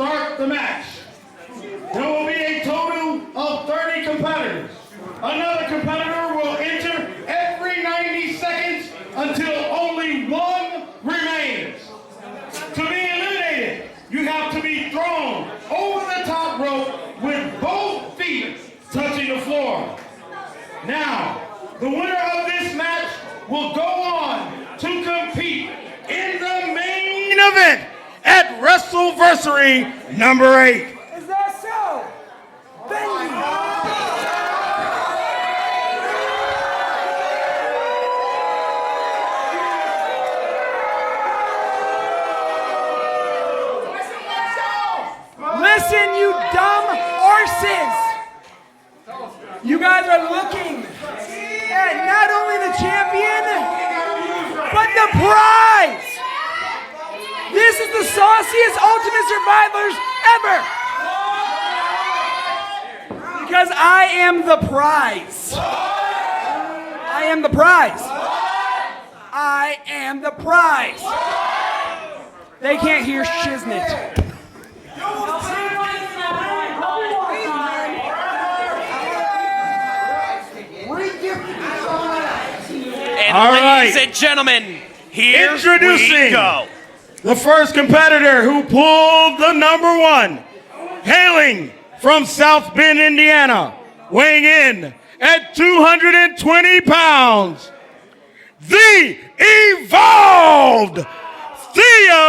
start the match. There will be a total of 30 competitors. Another competitor will enter every 90 seconds until only one remains. To be eliminated, you have to be thrown over the top rope with both feet touching the floor. Now, the winner of this match will go on to compete in the main event at WrestleVersary number 8. Is that so? Thank you. Listen, you dumb horses! You guys are looking at not only the champion, but the prize! This is the sauciest Ultimate Survivors ever! Because I am the prize. I am the prize. I am the prize. They can't hear shiznit. And ladies and gentlemen, here we go. The first competitor who pulled the number 1, hailing from South Bend, Indiana, weighing in at 220 pounds, the Evolved Theo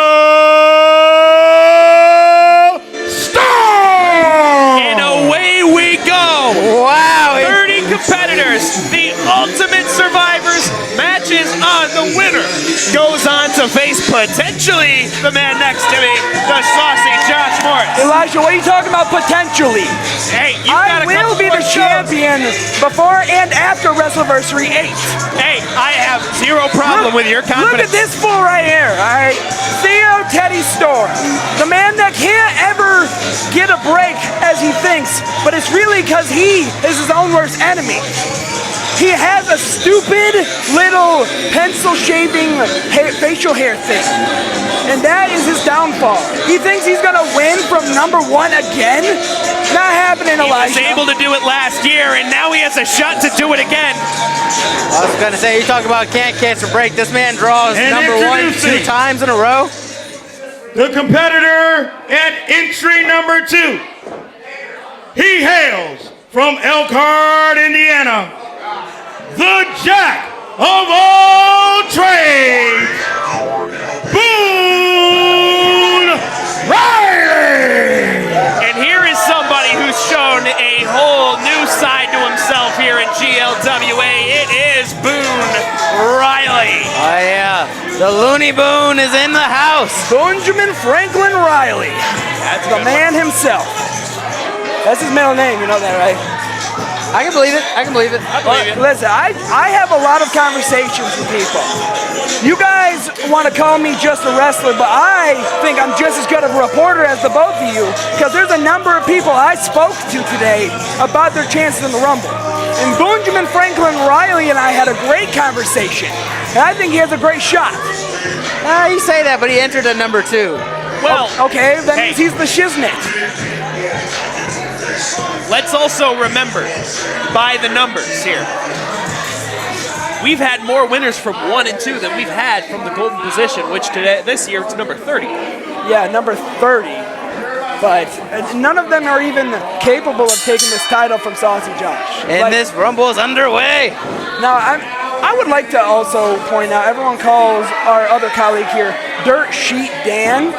Storm! And away we go. Wow. 30 competitors, the Ultimate Survivors matches on. The winner goes on to face potentially the man next to me, the saucy Josh Morris. Elijah, what are you talking about potentially? Hey, you got I will be the champion before and after WrestleVersary 8. Hey, I have zero problem with your confidence. Look at this fool right here, all right? Theo Teddy Storm, the man that can't ever get a break as he thinks, but it's really because he is his own worst enemy. He has a stupid little pencil shaving facial hair thing, and that is his downfall. He thinks he's gonna win from number 1 again? Not happening, Elijah. He was able to do it last year, and now he has a shot to do it again. I was going to say, you talk about can't catch a break. This man draws And number 1 2 times in a row. The competitor at entry number 2. He hails from Elkhart, Indiana, the Jack of all trades, Boone Riley! And here is somebody who's shown a whole new side to himself here in GLWA. It is Boone Riley. Oh, yeah. The Looney Boone is in the house. Benjamin Franklin Riley. That's the man himself. That's his middle name, you know that, right? I can believe it. I can believe it. I believe it. Listen, I have a lot of conversations with people. You guys want to call me just a wrestler, but I think I'm just as good of a reporter as the both of you, because there's a number of people I spoke to today about their chances in the Rumble. And Benjamin Franklin Riley and I had a great conversation, and I think he has a great shot. You say that, but he entered at number 2. Well, Okay, that means he's the shiznit. let's also remember, by the numbers here, we've had more winners from 1 and 2 than we've had from the golden position, which this year it's number 30. Yeah, number 30. But none of them are even capable of taking this title from Saucy Josh. And this Rumble is underway. Now, I would like to also point out, everyone calls our other colleague here Dirt Sheet Dan.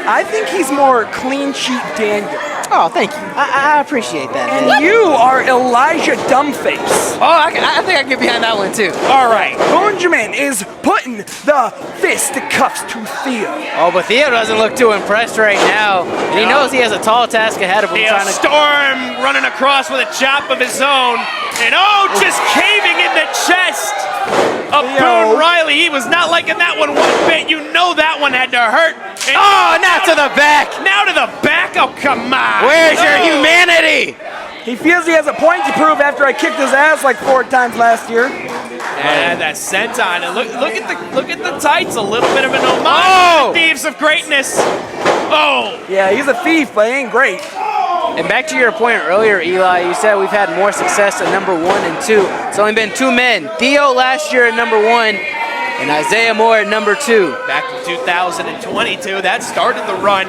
I think he's more Clean Sheet Daniel. Oh, thank you. I appreciate that, And man. you are Elijah Dumbface. Oh, I think I can get behind that one, too. All right. Benjamin is putting the fisticuffs to Theo. Oh, but Theo doesn't look too impressed right now. And he knows he has a tall task ahead of him. Theo Storm running across with a chop of his own. And just caving in the chest of Boone Riley. He was not liking that one bit. You know that one had to hurt. And now to the back. Now to the back? Oh, come on. Where's your humanity? He feels he has a point to prove after I kicked his ass like 4 times last year. And that senton. And look at the tights. A little bit of an homage Oh! to the Thieves of Greatness. Oh! Yeah, he's a thief, but he ain't great. And back to your point earlier, Eli, you said we've had more success at number 1 and 2. It's only been 2 men. Theo last year at number 1, and Isaiah Moore at number 2. Back in 2022, that started the run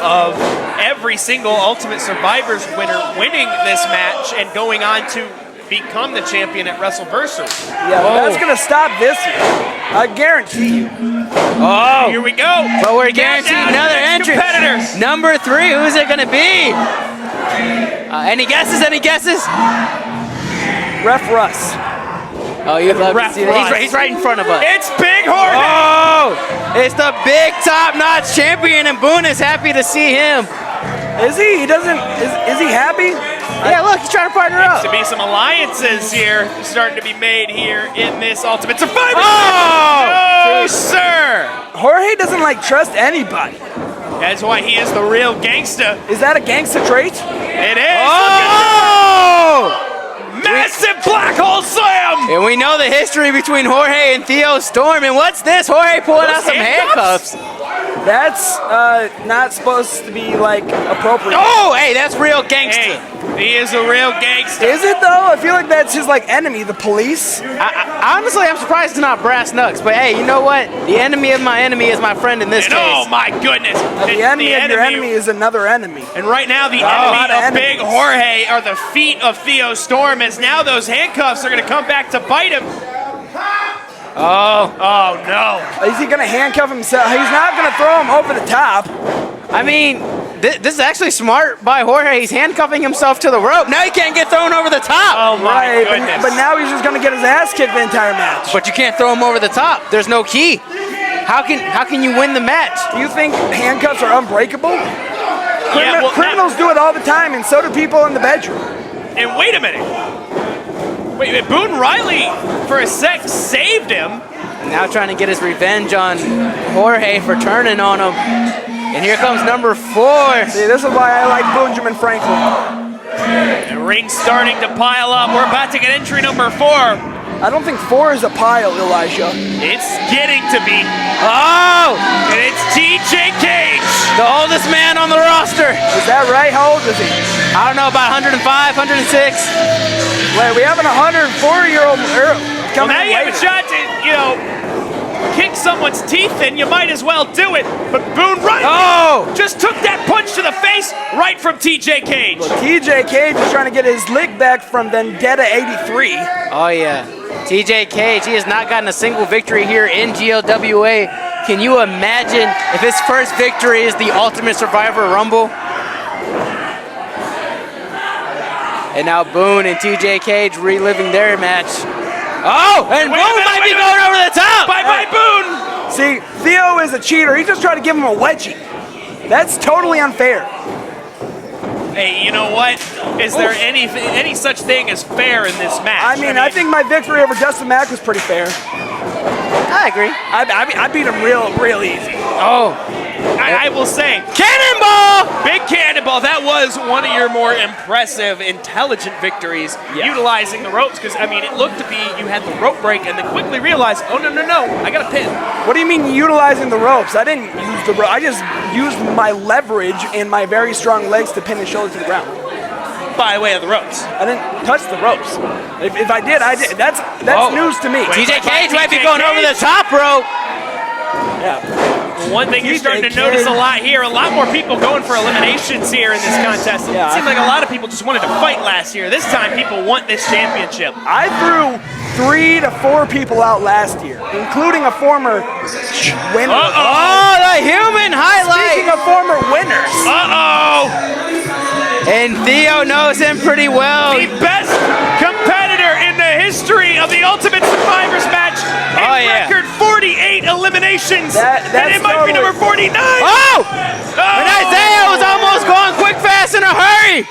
of every single Ultimate Survivors winner winning this match and going on to become the champion at WrestleVersary. Yeah, but that's going to stop this year. I guarantee you. Oh, Here we go. but we're guaranteed Down to another the next entrant. competitors. Number 3, who's it going to be? Any guesses? Any guesses? Ref Russ. Oh, you'd love to Ref see that. Russ. He's right in front of us. It's Big Jorge. Oh, it's the big top-notch champion, and Boone is happy to see him. Is he? He doesn't. Is he happy? Yeah, look, he's trying to partner up. To be some alliances here starting to be made here in this Ultimate Survivor. Oh! No, sir. Jorge doesn't like trust anybody. That's why he is the real gangsta. Is that a gangsta trait? It is. Oh! Massive black hole slam. And we know the history between Jorge and Theo Storm. And what's this? Jorge pulling out some handcuffs. That's not supposed to be like appropriate. Oh, hey, that's real gangster. Hey, he is a real gangster. Is it though? I feel like that's his like enemy, the police. Honestly, I'm surprised it's not brass knucks. But hey, you know what? The enemy of my enemy is my friend in this And case. oh my goodness. The enemy of your enemy is another enemy. And right now, the lot enemy of of Big enemies. Jorge are the feet of Theo Storm, as now those handcuffs are going to come back to bite him. Oh no. Is he gonna handcuff himself? He's not gonna throw him over the top. I mean, this is actually smart by Jorge. He's handcuffing himself to the rope. Now he can't get thrown over the top. Oh my Right, goodness. but now he's just gonna get his ass kicked the entire match. But you can't throw him over the top. There's no key. How can you win the match? Do you think handcuffs are unbreakable? Yeah, well, Criminals do it all the time, and so do people in the bedroom. And wait a minute. Wait, Boone Riley, for a sec, saved him. Now trying to get his revenge on Jorge for turning on him. And here comes number 4. See, this is why I like Benjamin Franklin. The ring's starting to pile up. We're about to get entry number 4. I don't think 4 is a pile, Elijah. It's getting to be. Oh! And it's TJ Cage. The oldest man on the roster. Is that right? How old is he? I don't know, about 105, 106. Wait, we have an 104-year-old Well, coming now in you have a later. shot to, kick someone's teeth in. You might as well do it. But Boone Riley just took that punch to the face right from TJ Cage. TJ Cage is trying to get his lick back from Vendetta 83. Oh, yeah. TJ Cage, he has not gotten a single victory here in GLWA. Can you imagine if his first victory is the Ultimate Survivor Rumble? And now Boone and TJ Cage reliving their match. Oh, and Wait a Boone minute, might wait be a going minute. over the top. Bye-bye, Boone. See, Theo is a cheater. He's just trying to give him a wedgie. That's totally unfair. Hey, you know what? Is there any such thing as fair in this match? I mean, I think my victory over Dustin Mack was pretty fair. I agree. I beat him real easy. Oh, I will say, cannonball! Big Cannonball, that was one of your more impressive, intelligent victories, utilizing the ropes, because, I mean, it looked to be you had the rope break and then quickly realized, oh, no, I got a pin. What do you mean utilizing the ropes? I didn't use the rope. I just used my leverage and my very strong legs to pin his shoulder to the ground. By way of the ropes. I didn't touch the ropes. If I did, I did. That's news to me. TJ Cage might be TJ going over the Cage. top rope. Yeah. One thing you're TJ starting to Cage. notice a lot here, a lot more people going for eliminations here in this contest. Yeah, It seemed like a lot of people just wanted to fight last year. This time, people want this championship. I threw 3 to 4 people out last year, including a former winner. Oh, the human highlight. Speaking of former winners, And Theo knows him pretty well. The best competitor in the history of the Ultimate Survivors match. A record 48 eliminations. And it might be number 49. Oh! And Isaiah was almost going quick, fast, in a hurry.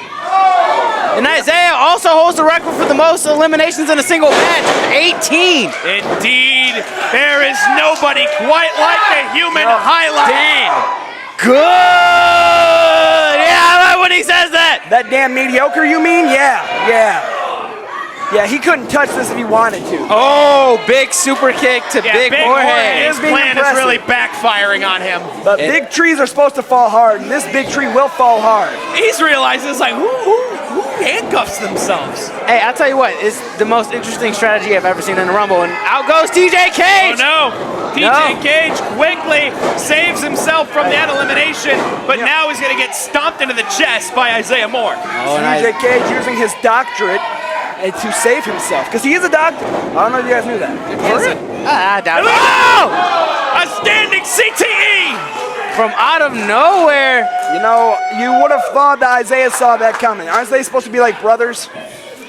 And Isaiah also holds the record for the most eliminations in a single match, 18. Indeed, there is nobody quite like the human highlight. Damn. Good. Yeah, I like when he says that. that damn mediocre, you mean? Yeah. Yeah, he couldn't touch this if he wanted to. Oh, big super kick to Yeah, Big Big Jorge. Jorge's being plan is impressive. really backfiring on him. But big trees are supposed to fall hard, and this big tree will fall hard. He's realizing it's like, who handcuffs themselves? Hey, I'll tell you what, it's the most interesting strategy I've ever seen in a Rumble, and out goes TJ Oh Cage! no! TJ Cage quickly saves himself from that elimination, but now he's going to get stomped into the chest by Isaiah Moore. Oh, nice. TJ Cage using his doctorate to save himself, because he is a doctor. I don't know if you guys knew that. I doubt it. Oh! A standing CTE! From out of nowhere. You know, you would have thought that Isaiah saw that coming. Aren't they supposed to be like brothers?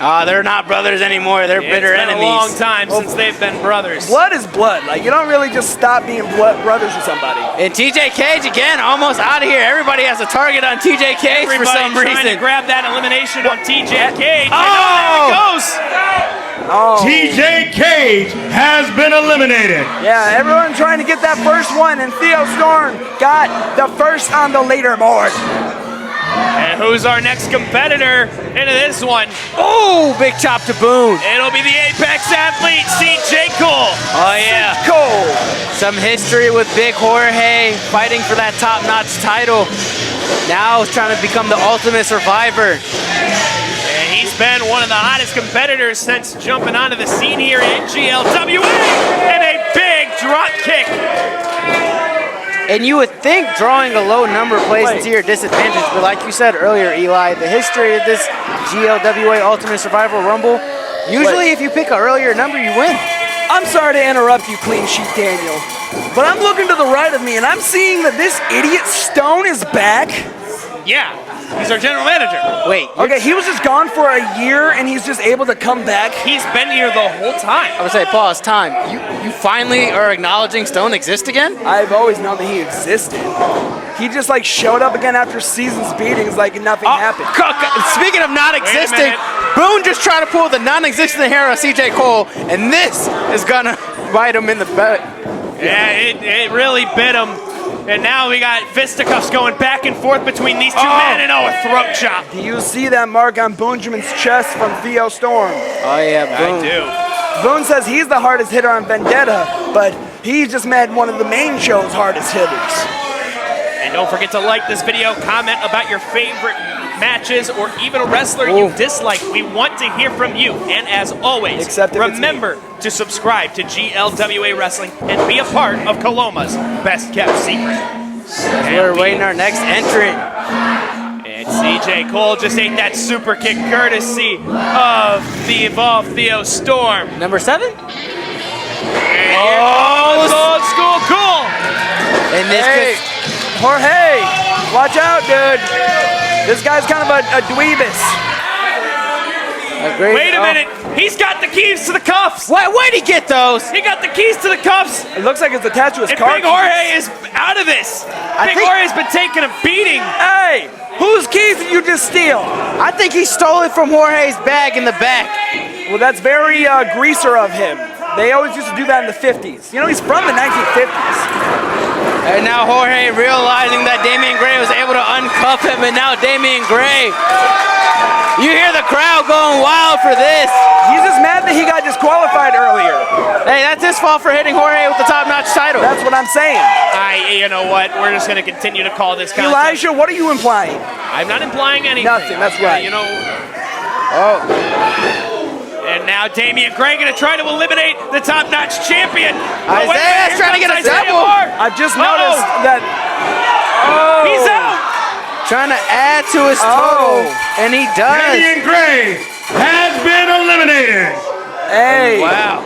They're not brothers anymore. They're bitter It's been enemies. a long time since they've been brothers. Blood is blood. Like, you don't really just stop being brothers with somebody. And TJ Cage again, almost out of here. Everybody has a target on TJ Cage for some Everybody trying reason. to grab that elimination on TJ Cage. Oh! And there it goes. Oh. TJ Cage has been eliminated. Yeah, everyone trying to get that first one, and Theo Storm got the first on the leaderboard. And who's our next competitor into this one? Oh, big chop to Boone. It'll be the Apex athlete, CJ Cole. Oh, yeah. Cole. Some history with Big Jorge fighting for that top-notch title. Now he's trying to become the ultimate survivor. And he's been one of the hottest competitors since jumping onto the scene here in GLWA. And a big drop kick. And you would think drawing a low number plays into your disadvantage, but like you said earlier, Eli, the history of this GLWA Ultimate Survival Rumble, usually if you pick an earlier number, you win. I'm sorry to interrupt you, Clean Sheet Daniel, but I'm looking to the right of me, and I'm seeing that this idiot Stone is back. Yeah, he's our general manager. Wait, Okay, he was just gone for a year, and he's just able to come back. He's been here the whole time. I would say pause time. You finally are acknowledging Stone exists again? I've always known that he existed. He just like showed up again after seasons beatings like nothing happened. Speaking of not existing, minute. Boone just tried to pull the non-existent hair of CJ Cole, and this is gonna bite him in the butt. Yeah, it really bit him. And now we got fisticuffs going back and forth between these two men, and a throat chop. Do you see that mark on Benjamin's chest from Theo Storm? Oh yeah, Boone. I Boone says he's the hardest hitter on Vendetta, but he's just met one of the main show's hardest hitters. And don't forget to like this video, comment about your favorite matches, or even a wrestler you dislike. We want to hear from you. And as always, Except if it's remember to subscribe to GLWA Wrestling and be a part of Coloma's best kept secret. We're waiting our next entrant. And CJ Cole just ate that super kick courtesy of the Evolved Theo Storm. Number 7? And here comes old school cool. And this Hey, Jorge, watch out, dude. This guy's kind of a dweebus. Wait a minute. He's got the keys to the cuffs. Where'd he get those? He got the keys to the cuffs. It looks like it's attached to his And car. Big Jorge is out of this. Big think- Jorge's been taking a beating. Hey, whose keys did you just steal? I think he stole it from Jorge's bag in the back. Well, that's very greaser of him. They always used to do that in the 50s. You know, he's from the 1950s. And now Jorge realizing that Damian Gray was able to uncuff him, and now Damian Gray. You hear the crowd going wild for this. He's just mad that he got disqualified earlier. Hey, that's his fault for hitting Jorge with the top-notch title. That's what I'm saying. You know what? We're just going to continue to call this contest. Elijah, what are you implying? I'm not implying anything. Nothing, that's right. You know. Oh. And now Damian Gray going to try to eliminate the top-notch champion. Oh, wait, Isaiah's here trying to comes get a Isaiah double. Moore. I've just noticed that. Oh. He's out. Trying to add to his total, and he does. Damian Gray has been eliminated. Hey. Wow.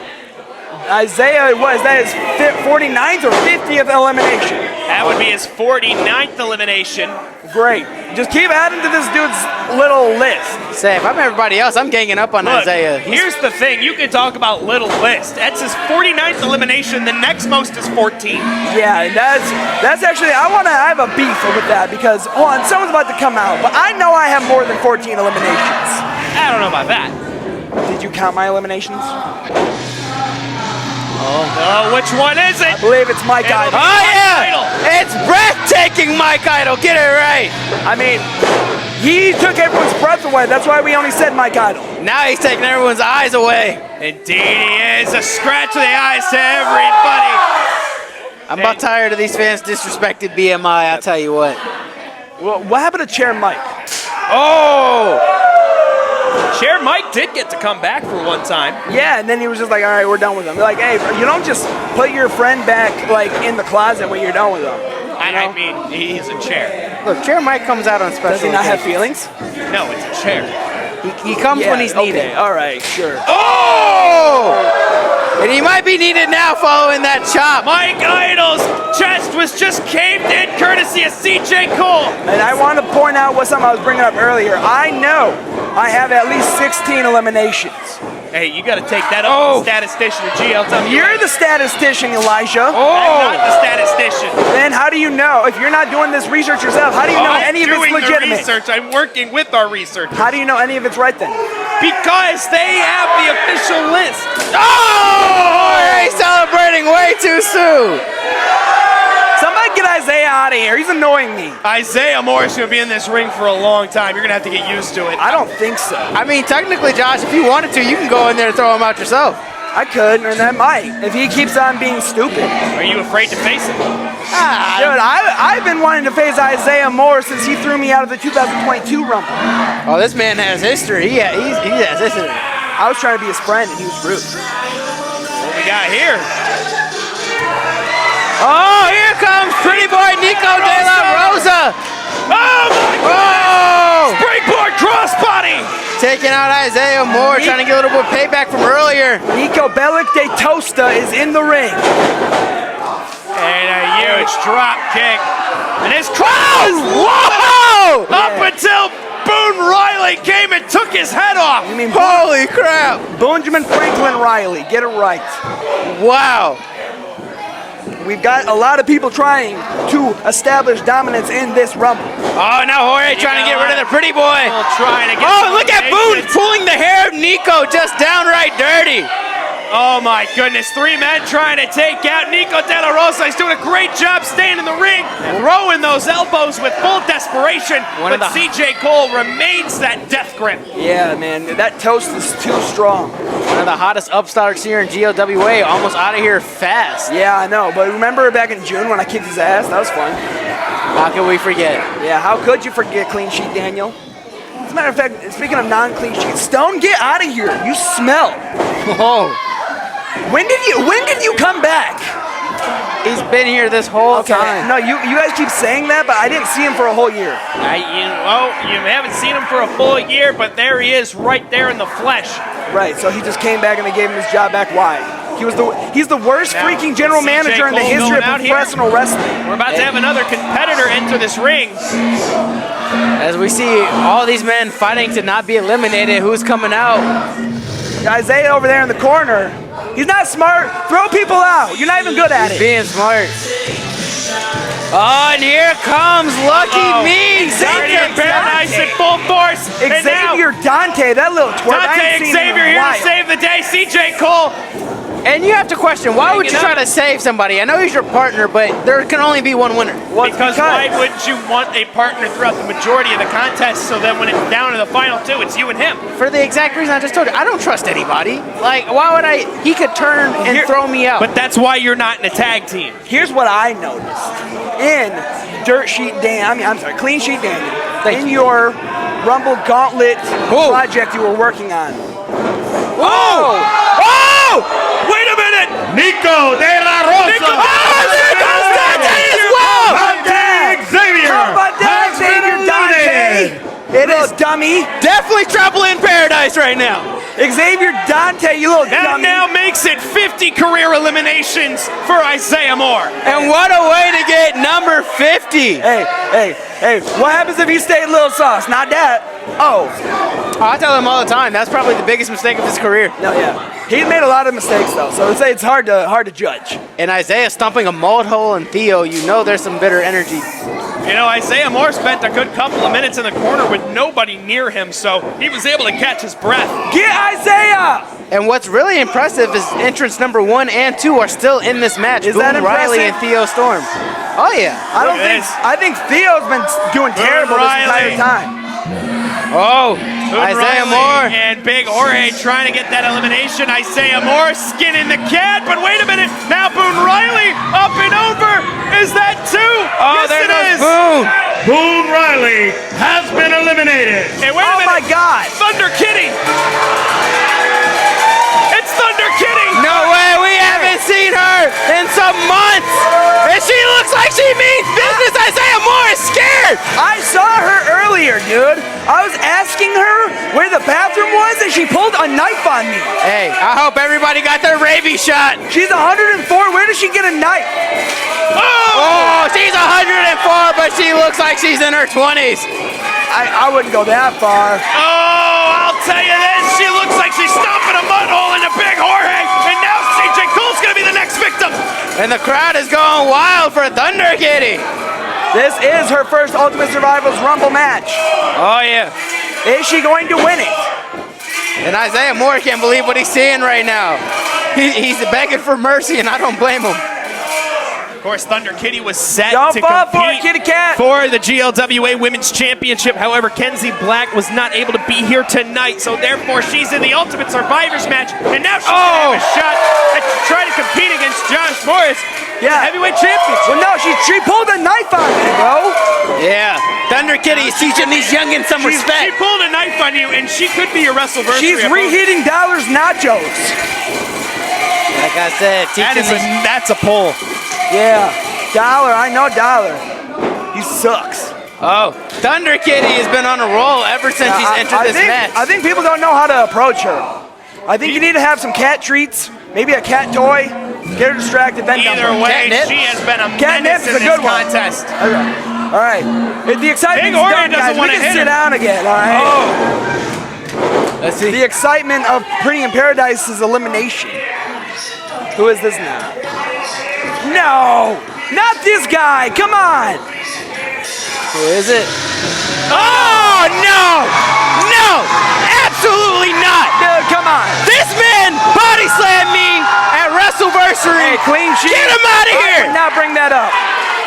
Isaiah, what is that, his 49th or 50th elimination? That would be his 49th elimination. Great. Just keep adding to this dude's little list. Say, if I'm everybody else, I'm ganging up on Look, Isaiah. here's the thing. You can talk about little list. That's his 49th elimination. The next most is 14. Yeah, that's actually, I have a beef with that because, hold on, someone's about to come out, but I know I have more than 14 eliminations. I don't know about that. Did you count my eliminations? Oh, which one is it? I believe it's Mike It'll Idol. be- Oh yeah! Idol. It's breathtaking, Mike Idol. Get it right. I mean, he took everyone's breath away. That's why we only said Mike Idol. Now he's taking everyone's eyes away. Indeed he is. A scratch of the eyes to everybody. I'm about tired of these fans disrespecting BMI. I'll tell you what. Well, what happened to Chair Mike? Oh! Chair Mike did get to come back for one time. Yeah, and then he was just like, all right, we're done with him. Like, hey, you don't just put your friend back like in the closet when you're done with him. I mean, he's a chair. Look, Chair Mike comes out on special Does he not have occasions. feelings? No, it's a chair. He comes when he's needed. Okay, all right, sure. Oh! And he might be needed now following that chop. Mike Idol's chest was just caved in courtesy of CJ Cole. And I want to point out what something I was bringing up earlier. I know I have at least 16 eliminations. Hey, you got to take that up with the statistician of GL. You're the statistician, Elijah. I'm not the statistician. Then how do you know? If you're not doing this research yourself, how do you know any of it's doing the legitimate? research. I'm working with our research. How do you know any of it's right then? Because they have the official list. Oh! He's celebrating way too soon. Somebody get Isaiah out of here. He's annoying me. Isaiah Moore's going to be in this ring for a long time. You're going to have to get used to it. I don't think so. I mean, technically, Josh, if you wanted to, you can go in there and throw him out yourself. I could, and I might. If he keeps on being stupid. Are you afraid to face him? Dude, I've been wanting to face Isaiah Moore since he threw me out of the 2022 Rumble. Oh, this man has history. He has history. I was trying to be his friend, and he was rude. What we got here? Oh, here comes pretty boy Nico De La Rosa. Oh, my God! Springboard crossbody! Taking out Isaiah Moore, trying to get a little bit of payback from earlier. Nico Bellic de Tosta is in the ring. And a huge drop kick. And his crowd! Whoa! Up until Boone Riley came and took his head off. You mean Holy crap! Benjamin Franklin Riley? Get it right. Wow. We've got a lot of people trying to establish dominance in this Rumble. Oh, now Jorge trying to get rid of the pretty boy. Trying to get Oh, some look at Boone eliminations. pulling the hair of Nico just downright dirty. Oh my goodness, three men trying to take out Nico De La Rosa. He's doing a great job staying in the ring, throwing those elbows with full desperation. But CJ Cole remains that death grip. Yeah, man, that toast is too strong. One of the hottest upstarts here in GLWA, almost out of here fast. Yeah, I know, but remember back in June when I kicked his ass? That was fun. How can we forget? Yeah, how could you forget Clean Sheet Daniel? As a matter of fact, speaking of non-clean sheet, Stone, get out of here. You smell. Oh, When did you come back? he's been here this whole time. No, you guys keep saying that, but I didn't see him for a whole year. You haven't seen him for a full year, but there he is right there in the flesh. Right, so he just came back and they gave him his job back. Why? He's the worst Now, freaking general CJ manager in the Cole history of going out here. professional wrestling. We're about to have another competitor enter this ring. As we see all these men fighting to not be eliminated, who's coming out? Isaiah over there in the corner. He's not smart. Throw people out. You're not even good at it. Being smart. Oh, and here comes Lucky Me. Xavier Paradise in full force. And now Xavier Dante, that little twerp. I Dante ain't seen him in Xavier a here while. to save the day. CJ Cole. And you have to question, why would you try to save somebody? I know he's your partner, but there can only be one winner. Well, Because why wouldn't you want a partner throughout the majority of the contest so then when it's down to the final two, it's you and him? For the exact reason I just told you, I don't trust anybody. Like, why would I? He could turn and throw me out. But that's why you're not in a tag team. Here's what I noticed. In Clean Sheet Daniel, in your Rumble Gauntlet project you were working on. Oh! Oh! Wait a minute! Nico De La Rosa. Oh, there goes Dante as well! Dante Xavier. How about that, has Xavier been Dante? eliminated. It is dummy. Definitely trouble in paradise right now. Xavier Dante, you little That dummy. now makes it 50 career eliminations for Isaiah Moore. And what a way to get number 50. Hey, what happens if he stayed Little Sauce? Not that. Oh, I tell him all the time, that's probably the biggest mistake of his career. no, yeah. He's made a lot of mistakes, though, so it's hard to judge. And Isaiah stumping a mullet hole in Theo, you know there's some bitter energy. You know, Isaiah Moore spent a good couple of minutes in the corner with nobody near him, so he was able to catch his breath. Get Isaiah! And what's really impressive is entrance number 1 and 2 are still in this match. Is that Boone Riley and impressive? Theo Storm. Oh yeah. I think Theo's been doing terrible this entire Riley. time. Oh, Boone Isaiah Riley Moore. and Big Jorge trying to get that elimination. Isaiah Moore skinning the cat, but wait a minute. Now Boone Riley up and over. Is that 2? Oh, yes, there it goes is. Boone. Boone Riley has been eliminated. Hey, wait a Oh my minute. God. Thunder Kitty. It's Thunder Kitty. No way, we haven't seen her in some months. And she looks like she means business. Isaiah Moore is scared. I saw her earlier, dude. I was asking her where the bathroom was, and she pulled a knife on me. Hey, I hope everybody got their rabies shot. She's 104. Where does she get a knife? Oh, she's 104, but she looks like she's in her 20s. I wouldn't go that far. Oh, I'll tell you this. She looks like she's stomping a mud hole into Big Jorge. And now CJ Cole's going to be the next victim. And the crowd is going wild for Thunder Kitty. This is her first Ultimate Survival's Rumble match. Oh yeah. Is she going to win it? And Isaiah Moore can't believe what he's seeing right now. He's begging for mercy, and I don't blame him. Of course, Thunder Kitty was set Don't to fall for it, compete Kitty Cat. for the GLWA Women's Championship. However, Kenzie Black was not able to be here tonight, so therefore she's in the Ultimate Survivors match, and now she's going to have a shot at trying to compete against Josh Morris, the heavyweight championship. Well, no, she pulled a knife on me, bro. Yeah, Thunder Kitty is teaching these youngins some She respect. pulled a knife on you, and she could be your WrestleVersary She's opponent. reheating Dollar's nachos. Like I said, That's a pull. Yeah, Dollar. I know Dollar. He sucks. Oh, Thunder Kitty has been on a roll ever since she's entered this match. I think people don't know how to approach her. I think you need to have some cat treats, maybe a cat toy, get her distracted, then dump Either her. way, Catnip? she has been a Catnip menace is in a this good one. contest. All right. The excitement's Big Jorge done, doesn't guys. We wanna can hit sit her. down again, all right? Let's see. The excitement of Pretty in Paradise's elimination. Who is this now? No! Not this guy! Come on! Who is it? Oh, no! No! Absolutely not! Dude, come on! This man body slammed me at WrestleVersary. Clean sheet. Get him out of I here! would not bring that up.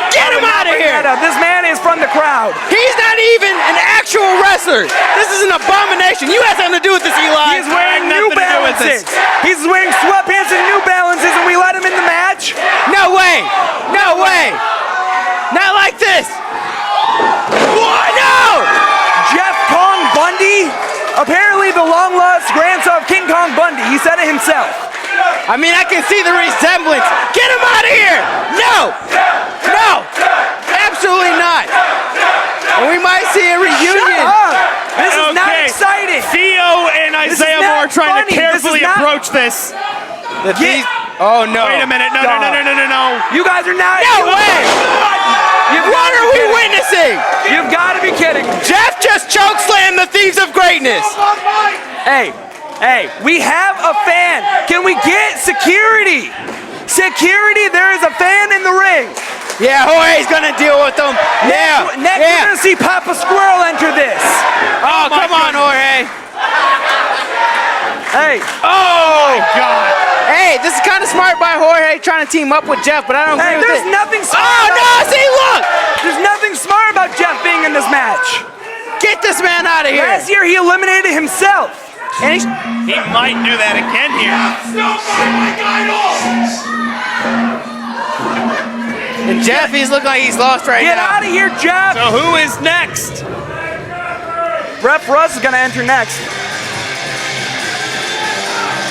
Get him out of Bring here! that up. This man is from the crowd. He's not even an actual wrestler. This is an abomination. You had something to do with this, Eli. He's wearing nothing New to do with this. Balances. He's wearing sweatpants and New Balances, and we let him in the match? No way! No way! Not like this! What? No! Jeff Kong Bundy? Apparently the long-lost grandson of King Kong Bundy. He said it himself. I mean, I can see the resemblance. Get him out of here! No! No! Absolutely not! And we might see a reunion. Shut up! This is not exciting. Theo and This is Isaiah not Moore trying funny. to carefully This is not- approach this. Oh no! Wait a minute! No! You guys are not. No way! What are we witnessing? You've got to be kidding me. Jeff just chokeslammed the Thieves of Greatness. Hey, we have a fan. Can we get security? Security, there is a fan in the ring. Yeah, Jorge's gonna deal with them. Next, we're Yeah. going to see Papa Squirrel enter this. Oh, come on, Jorge. Hey, Oh God! Hey, this is kind of smart by Jorge trying to team up with Jeff, but I don't agree with there's it. nothing smart. Oh no! See, look! There's nothing smart about Jeff being in this match. Get this man out of here! Last year he eliminated himself. And he's, He might do that again here. and Jeff, he's looking like he's lost right Get now. out of here, Jeff. So who is next? Ref Russ is going to enter next.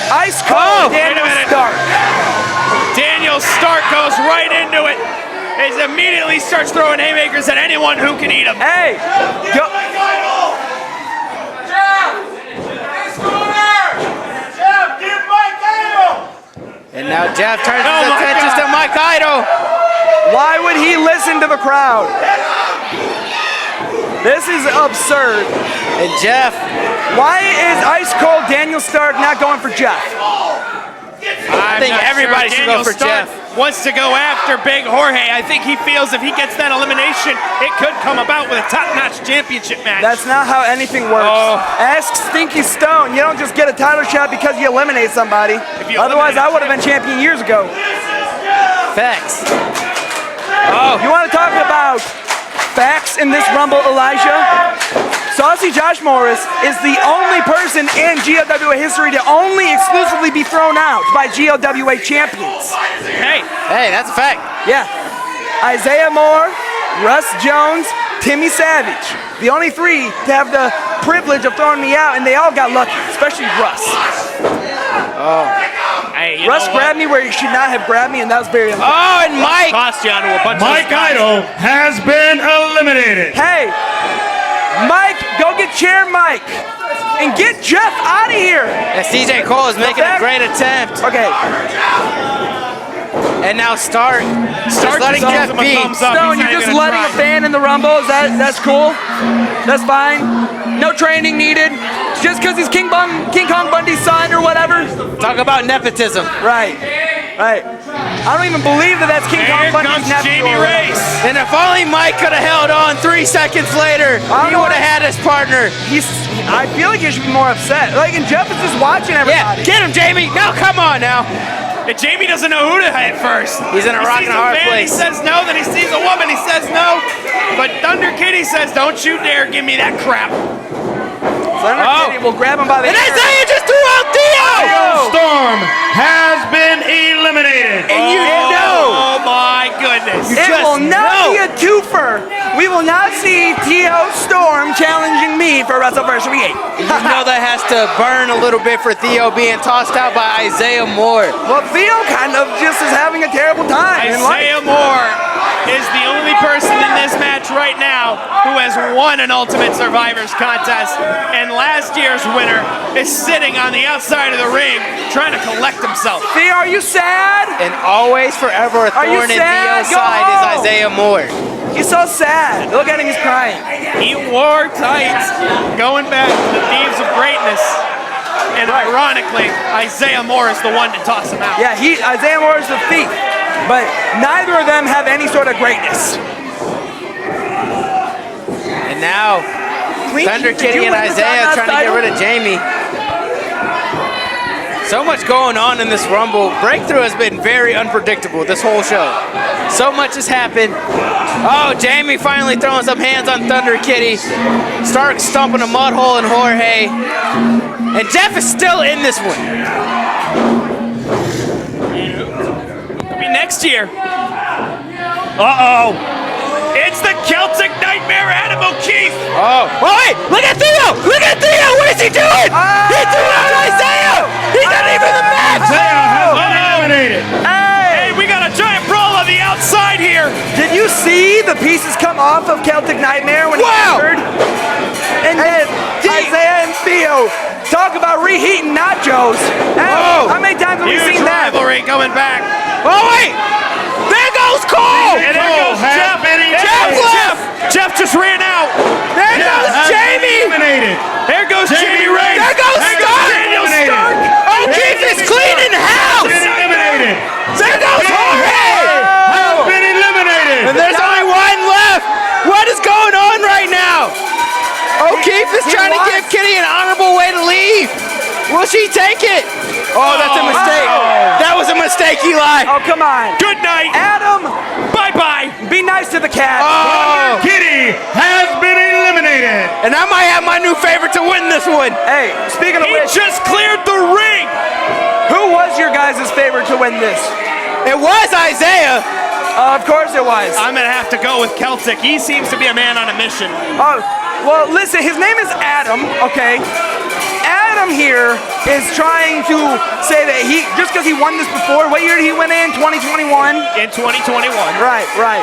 Ice Oh, Cold wait a Daniel minute. Stark. Daniel Stark goes right into it. He immediately starts throwing haymakers at anyone who can eat them. Hey, go. And now Jeff turns Oh his my attention God. to Mike Idol. Why would he listen to the crowd? This is absurd. And Jeff, Why is Ice Cold Daniel Stark not going for Jeff? I think not everybody sure. should go Daniel for Stark Jeff. wants to go after Big Jorge. I think he feels if he gets that elimination, it could come about with a top-notch championship match. That's not how anything works. Ask Stinky Stone. You don't just get a title shot because you eliminate somebody. Otherwise, I would have been champion years ago. Facts. You want to talk about facts in this Rumble, Elijah? Saucy Josh Morris is the only person in GLWA history to only exclusively be thrown out by GLWA champions. Hey, that's a fact. Yeah. Isaiah Moore, Russ Jones, Timmy Savage. The only three to have the privilege of throwing me out, and they all got lucky, especially Russ. hey, Russ grabbed me where he should not have grabbed me, and that was very unfair. Oh, and Mike. Tossed you onto a bunch Mike of guys. Idol has been eliminated. Hey, Mike, go get Chair Mike and get Jeff out of here. And CJ Cole is making a great attempt. Okay, And now Stark just letting just Jeff gives him a be. thumbs up. Stone, He's you're not just even letting a trying. fan in the Rumble. That's cool. That's fine. No training needed. Just because he's King Kong Bundy's son or whatever. Talk about nepotism. Right. I don't even believe that that's King Here Kong Bundy's comes nephew. Jamie Race. And if only Mike could have held on 3 seconds later, I he don't would have had his partner. I feel like he should be more upset. Like, and Jeff is just watching Yeah, everybody. get him, Jamie. Now, come on now. And Jamie doesn't know who to hit first. He's in a rock and a hard place. He says no, then he sees a woman, he says no. But Thunder Kitty says, don't you dare give me that crap. Thunder Kitty will grab him by the And ear. Isaiah just threw out Theo. Storm has been eliminated. And you know. Oh my goodness. It will not be a twofer. We will not see T.O. Storm challenging me for WrestleVersary 8. You know that has to burn a little bit for Theo being tossed out by Isaiah Moore. Well, Theo kind of just is having a terrible time in life. Isaiah Moore is the only person in this match right now who has won an Ultimate Survivors contest, and last year's winner is sitting on the outside of the ring trying to collect himself. Theo, are you sad? And always forever a Are you thorn in sad? Theo's Go side home. is Isaiah Moore. He's so sad. Look at him, he's crying. He wore tights, going back to the Thieves of Greatness, and ironically, Isaiah Moore is the one to toss him out. Yeah, Isaiah Moore is the thief, but neither of them have any sort of greatness. And now, Thunder Kitty and Isaiah trying to get rid of Jamie. So much going on in this Rumble. Breakthrough has been very unpredictable this whole show. So much has happened. Oh, Jamie finally throwing some hands on Thunder Kitty. Stark stomping a mud hole in Jorge. And Jeff is still in this one. Could be next year. It's the Celtic Nightmare Adam O'Keefe. Oh, wait! Look at Theo! Look at Theo! What is he doing? He threw out Isaiah! He's not even the match! Isaiah has been eliminated. Hey, we got a giant brawl on the outside here. Did you see the pieces come off of Celtic Nightmare when he Wow. entered? And then Isaiah and Theo talk about reheating nachos. Whoa. How many times have we Huge seen that? rivalry coming back. Oh, wait! There goes Cole! And there goes has Jeff. been Jeff eliminated. left. Jeff just ran out. There goes Has been Jamie! eliminated. There goes Jamie Ray. There goes Stark! Daniel Eliminated. Stark. O'Keefe is cleaning house! Been eliminated. There goes Jorge! Has been eliminated. And there's only one left! What is going on right now? O'Keefe is trying to give Kitty an honorable way to leave. Will she take it? Oh, that's a mistake. That was a mistake, Eli. Oh, come on. Good night. Adam, Bye-bye. be nice to the cat. Oh, Kitty has been eliminated. and I might have my new favorite to win this one. Hey, speaking of He which, just cleared the ring. who was your guys' favorite to win this? It was Isaiah. Of course it was. I'm going to have to go with Celtic. He seems to be a man on a mission. Oh, well, listen, his name is Adam, okay? Adam here is trying to say that just because he won this before, what year did he win in? 2021? In 2021. Right.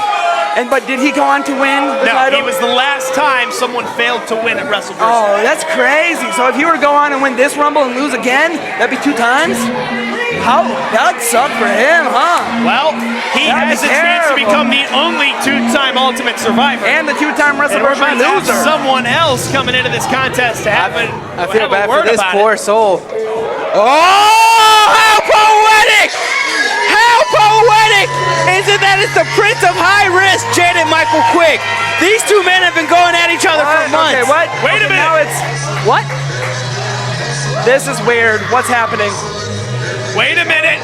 But did he go on to win the No, title? he was the last time someone failed to win at WrestleVersary. Oh, that's crazy. So if he were to go on and win this Rumble and lose again, that'd be 2 times? That'd suck for him, huh? Well, he That'd has be a chance to terrible. become the only 2-time Ultimate Survivor. And the 2-time And we're WrestleVersary about to have loser. someone else coming into this contest to have a I feel have a bad for word this about poor it. soul. Oh, how poetic! How poetic! ironic is that it's the Prince of High Risk, Jaden Michael Quick. These two men have been going at each other for months. Okay, what? Wait a minute. Now it's What? this is weird. What's happening? Wait a minute.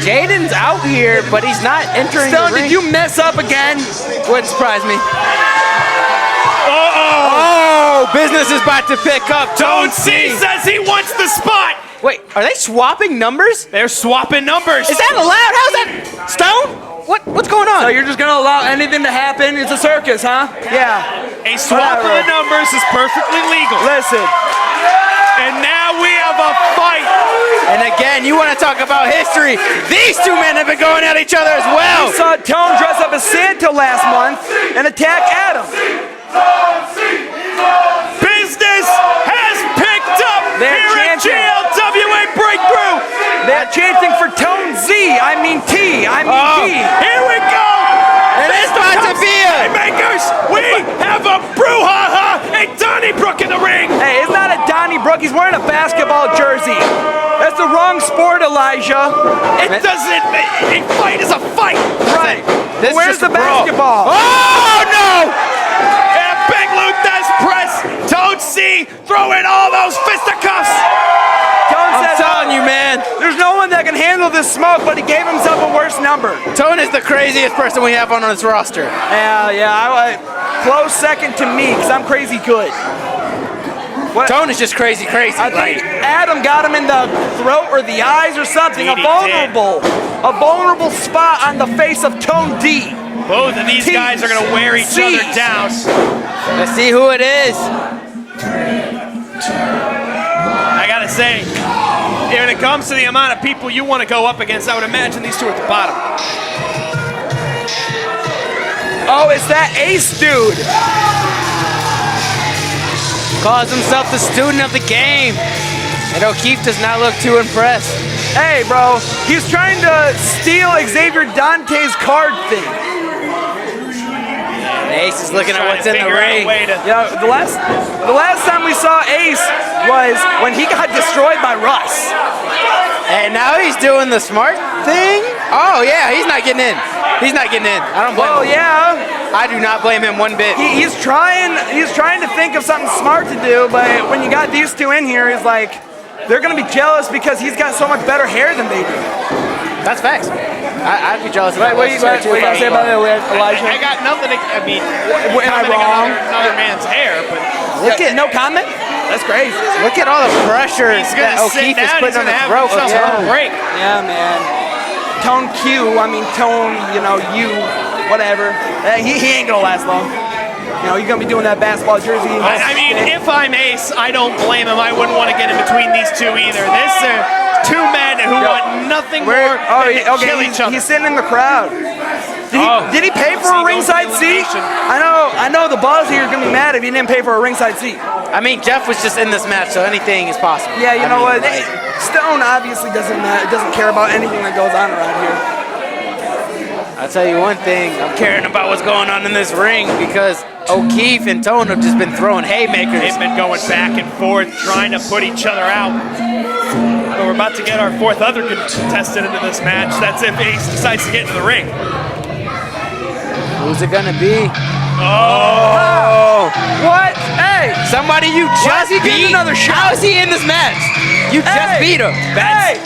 Jaden's out here, but he's not entering Stone, the ring. did you mess up again? Wouldn't surprise me. Uh-oh. Oh, business is about to pick up. Tone C says he wants the spot. Wait, are they swapping numbers? They're swapping numbers. Is that allowed? How's that? Stone? What's going on? So you're just gonna allow anything to happen? It's a circus, huh? Yeah. A swap of the numbers is perfectly legal. Listen. And now we have a fight. And again, you want to talk about history. These two men have been going at each other as well. We saw Tone dress up as Santa last month and attack Adam. Business has picked up They're here at chanting. GLWA Breakthrough. They're chanting for Tone Z. I mean T. I mean T. Here we go. It is about to be a... Makers, we have a brouhaha. A Donnybrook in the ring. Hey, it's not a Donnybrook. He's wearing a basketball jersey. That's the wrong sport, Elijah. It doesn't. A fight is a fight. Right. This is Where's just the a brawl. basketball? Oh, no! And Big Luthez press. Toad C throwing all those fisticuffs. Tone I'm says, telling you, man. there's no one that can handle this smoke, but he gave himself a worse number. Tone is the craziest person we have on this roster. Yeah. Close second to me, because I'm crazy good. What? Tone is just crazy. I think Adam got him in the throat or the eyes or something. Indeed A vulnerable spot on the face of Tone D. Both of these guys are going to wear each C. other down. Let's see who it is. I got to say, when it comes to the amount of people you want to go up against, I would imagine these two at the bottom. Oh, it's that Ace dude. Calls himself the student of the game. And O'Keefe does not look too impressed. Hey, bro, he's trying to steal Xavier Dante's card thing. Ace is looking at Trying what's to in the figure out a ring. way to- Yeah, the last time we saw Ace was when he got destroyed by Russ. And now he's doing the smart thing. Oh, yeah, he's not getting in. He's not getting in. I don't blame Well, him. yeah, I do not blame him one bit. he's trying to think of something smart to do, but when you got these two in here, he's like, they're gonna be jealous because he's got so much better hair than they do. That's facts. I'd be jealous of that. What you gonna say about that, Elijah? I got nothing. I mean, Am I commenting on wrong? another man's hair, but Look at no comment. That's crazy. Look at all the pressure he's going that to sit O'Keefe is down. He's putting on going to the have throat of himself Tone. a break. Yeah, man. Tone Q. I mean Tone. You. Whatever. He ain't gonna last long. You know, you're gonna be doing that basketball jersey. I mean, if I'm Ace, I don't blame him. I wouldn't want to get in between these two either. This are two men who want nothing more than to kill each other. He's sitting in the crowd. Did he pay for a ringside seat? I know the boss here is gonna be mad if he didn't pay for a ringside seat. I mean, Jeff was just in this match, so anything is possible. Yeah, you know I mean, what? Stone obviously doesn't care about anything that goes on around here. I'll tell you one thing, I'm caring about what's going on in this ring because O'Keefe and Tone have just been throwing haymakers. They've been going back and forth, trying to put each other out. But we're about to get our fourth other contestant into this match. That's if Ace decides to get into the ring. Who's it gonna be? Oh! What? Hey! Somebody you just he getting beat? another shot? How is he in this match? You just beat him. That's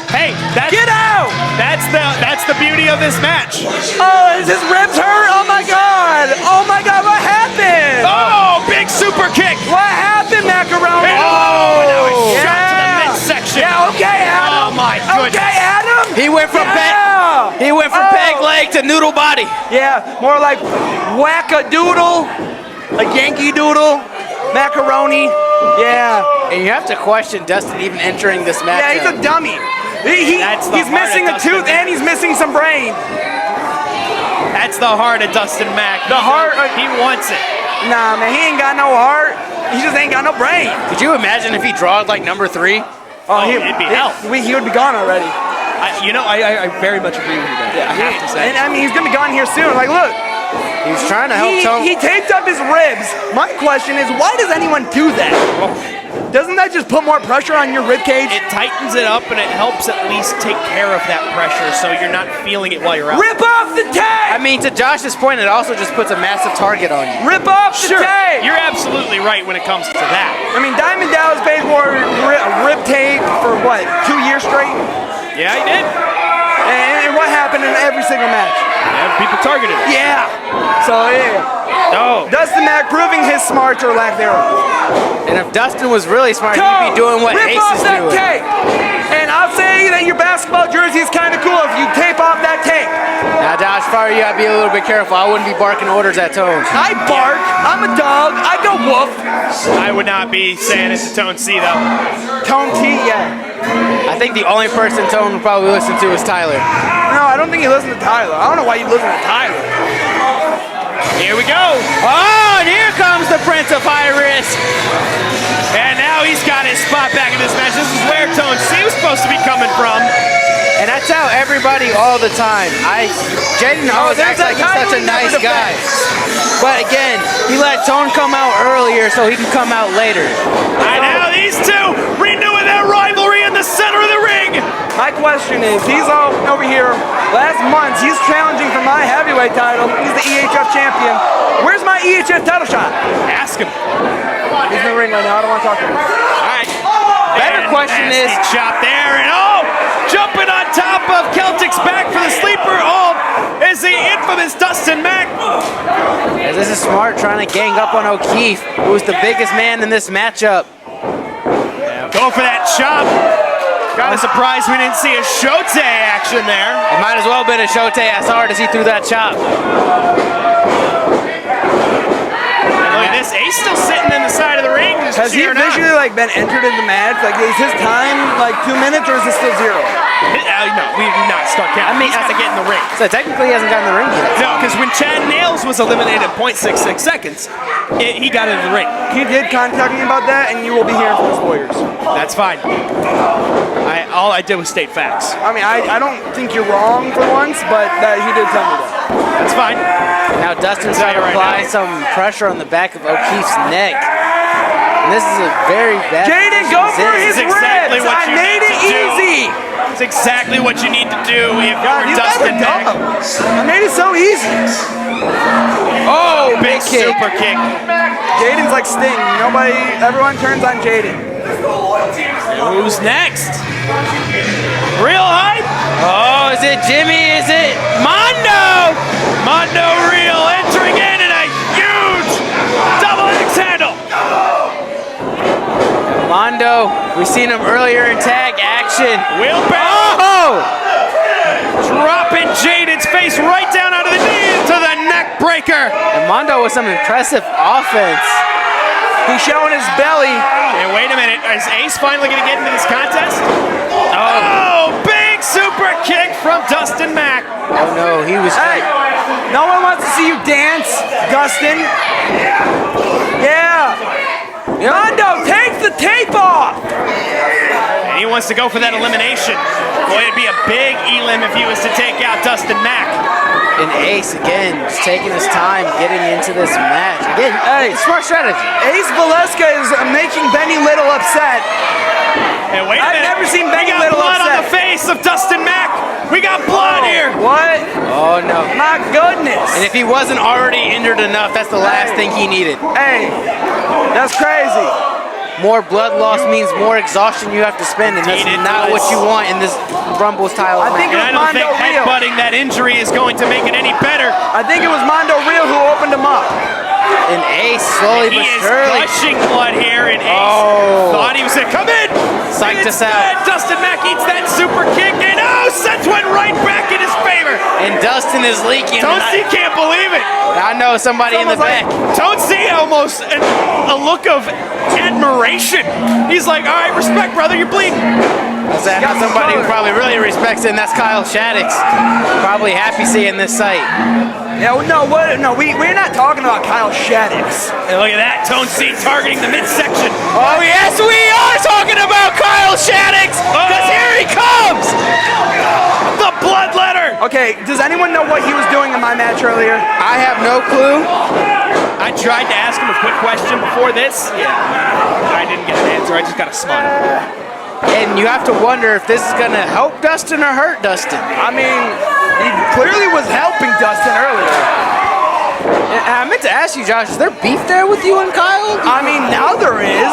Get out! That's the beauty of this match. Oh, is his ribs hurt? Oh my God! Oh my God! What happened? Oh, big super kick. What happened, Macaroni? Now it's shot to the midsection. Yeah. Okay, Adam. Oh my goodness. Okay, Adam. He went from peg leg to noodle body. Yeah, more like whack-a-doodle, a Yankee Doodle, macaroni. Yeah. And you have to question Dustin even entering this match. Yeah, he's a dummy. That's the He's heart missing of a tooth Dustin. and he's missing some brain. That's the heart of Dustin Mack. The heart. He wants it. Nah, man, he ain't got no heart. He just ain't got no brain. Could you imagine if he drawed like number 3? Oh, it'd be hell. He would be gone already. I very much agree with you there. I have to say. And I mean, he's gonna be gone here soon. Like, look, He was trying to help Tone. he taped up his ribs. My question is, why does anyone do that? doesn't that just put more pressure on your rib cage? It tightens it up and it helps at least take care of that pressure so you're not feeling it while you're out. Rip off the tape! I mean, to Josh's point, it also just puts a massive target on you. Rip off the tape! You're absolutely right when it comes to that. I mean, Diamond Dallas Page wore rib tape for what, 2 years straight? Yeah, he did. And what happened in every single match? Yeah, people targeted him. Yeah. So yeah. Oh. Dustin Mack proving his smarts or lack thereof. And if Dustin was really smart, he'd be doing what Rip Ace off is that doing. tape. And I'll say that your basketball jersey is kind of cool if you tape off that tape. Now, Josh, if I were you, I'd be a little bit careful. I wouldn't be barking orders at Tone. I bark. I'm a dog. I go woof. I would not be saying it to Tone C though. Tone T, yeah. I think the only person Tone would probably listen to is Tyler. No, I don't think you listen to Tyler. I don't know why you listen to Tyler. Here we go. Oh, and here comes the Prince of High Risk. And now he's got his spot back in this match. This is where Tone C was supposed to be coming from. And I tell everybody all the time, Jaden always acts like he's such a nice guy. But again, he let Tone come out earlier so he can come out later. And now these two renewing their rivalry in the center of the ring. My question is, he's all over here. Last month, he's challenging for my heavyweight title. He's the EHF champion. Where's my EHF title shot? Ask him. He's in the ring right now. I don't want to talk to him. All right. Better question is, chop there, and oh, jumping on top of Celtic's back for the sleeper. Oh, is the infamous Dustin Mack. as this is Smart trying to gang up on O'Keefe, who's the biggest man in this matchup. Go for that chop. Kind of surprised we didn't see a Shote action there. It might as well have been a Shote as hard as he threw that chop. Look at this, Ace still sitting in the side of the ring. Has he officially like been entered in the match? Like, is his time like 2 minutes or is it still 0? No, we do not start counting. He's got to get in the ring. So technically he hasn't gotten in the ring yet. No, because when Chad Nails was eliminated at 0.66 seconds, he got into the ring. He did contact me about that, and you will be hearing from his lawyers. That's fine. All I did was state facts. I mean, I don't think you're wrong for once, but he did tell me that. That's fine. Now Dustin's trying to apply some pressure on the back of O'Keefe's neck. And this is a very bad Jaden, go for his exactly ribs! what I you made need it to do. easy! It's exactly what you need to do if God, you're you guys are Dustin Mack. dumb. I made it so easy. Oh, Big super kick. Jaden's like Sting. Everyone turns on Jaden. Who's next? Real hype. Oh, is it Jimmy? Is it Mondo? Mondo Real entering in a huge double X handle. Mondo? We've seen him earlier in tag action. Wheelbarrow. Oh! Dropping Jaden's face right down out of the knee into the neck breaker. And Mondo with some impressive offense. He's showing his belly. And wait a minute, is Ace finally going to get into this contest? Oh, big super kick from Dustin Mack. Oh no, he was. Hey, no one wants to see you dance, Dustin. Yeah. Mondo, take the tape off. And he wants to go for that elimination. Boy, it'd be a big elim if he was to take out Dustin Mack. And Ace again, just taking his time getting into this match. Again, smart strategy. Ace Velasquez is making Benny Little upset. And wait a minute. I've never seen Benny We got Little blood upset. on the face of Dustin Mack. We got blood here. What? Oh no. My goodness. And if he wasn't already injured enough, that's the last thing he needed. Hey, that's crazy. More blood loss means more exhaustion you have to spend, and that's Indeed it not what does. you want in this Rumble's title I think match. And I don't think Mondo Real. headbutting that injury is going to make it any better. I think it was Mondo Real who opened him up. And Ace slowly He but is surely. gushing blood here, and Ace thought he was going to come in. Psyched us Instead, out. Dustin Mack eats that super kick, and sends one right back in his favor. And Dustin is leaking. Tonesy can't believe it. I know somebody in the back. Tonesy almost a look of admiration. He's like, all right, respect, brother, you're bleeding. Is that not somebody who probably really respects it, and that's Kyle Shaddix. Probably happy seeing this sight. Yeah, well, no, we're not talking about Kyle Shaddix. And look at that, Tone C targeting the midsection. Oh, yes, we are talking about Kyle Shaddix, because here he comes! The bloodletter! Okay, does anyone know what he was doing in my match earlier? I have no clue. I tried to ask him a quick question before this. Yeah. I didn't get an answer. I just got a smile. And you have to wonder if this is going to help Dustin or hurt Dustin. I mean, he clearly was helping Dustin earlier. And I meant to ask you, Josh, is there beef there with you and Kyle? I mean, now there is.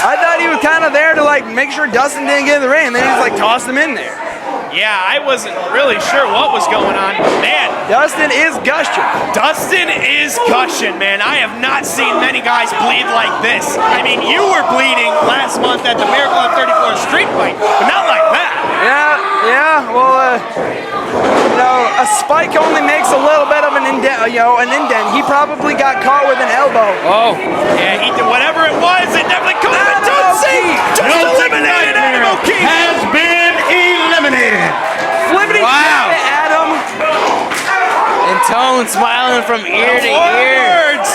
I thought he was kind of there to like make sure Dustin didn't get in the ring, and then he just like tossed him in there. Yeah, I wasn't really sure what was going on. Man, Dustin is gushing. Dustin is gushing, man. I have not seen many guys bleed like this. I mean, you were bleeding last month at the Miracle on 34th Street fight, but not like that. Yeah. Well, a spike only makes a little bit of an indent. An indent. He probably got caught with an elbow. Oh, yeah, he did whatever it was. It definitely could have been. Don't see. Just eliminated Adam O'Keefe. Has been eliminated. Flippity Wow. Adam. And Tone smiling from ear to Four ear. words.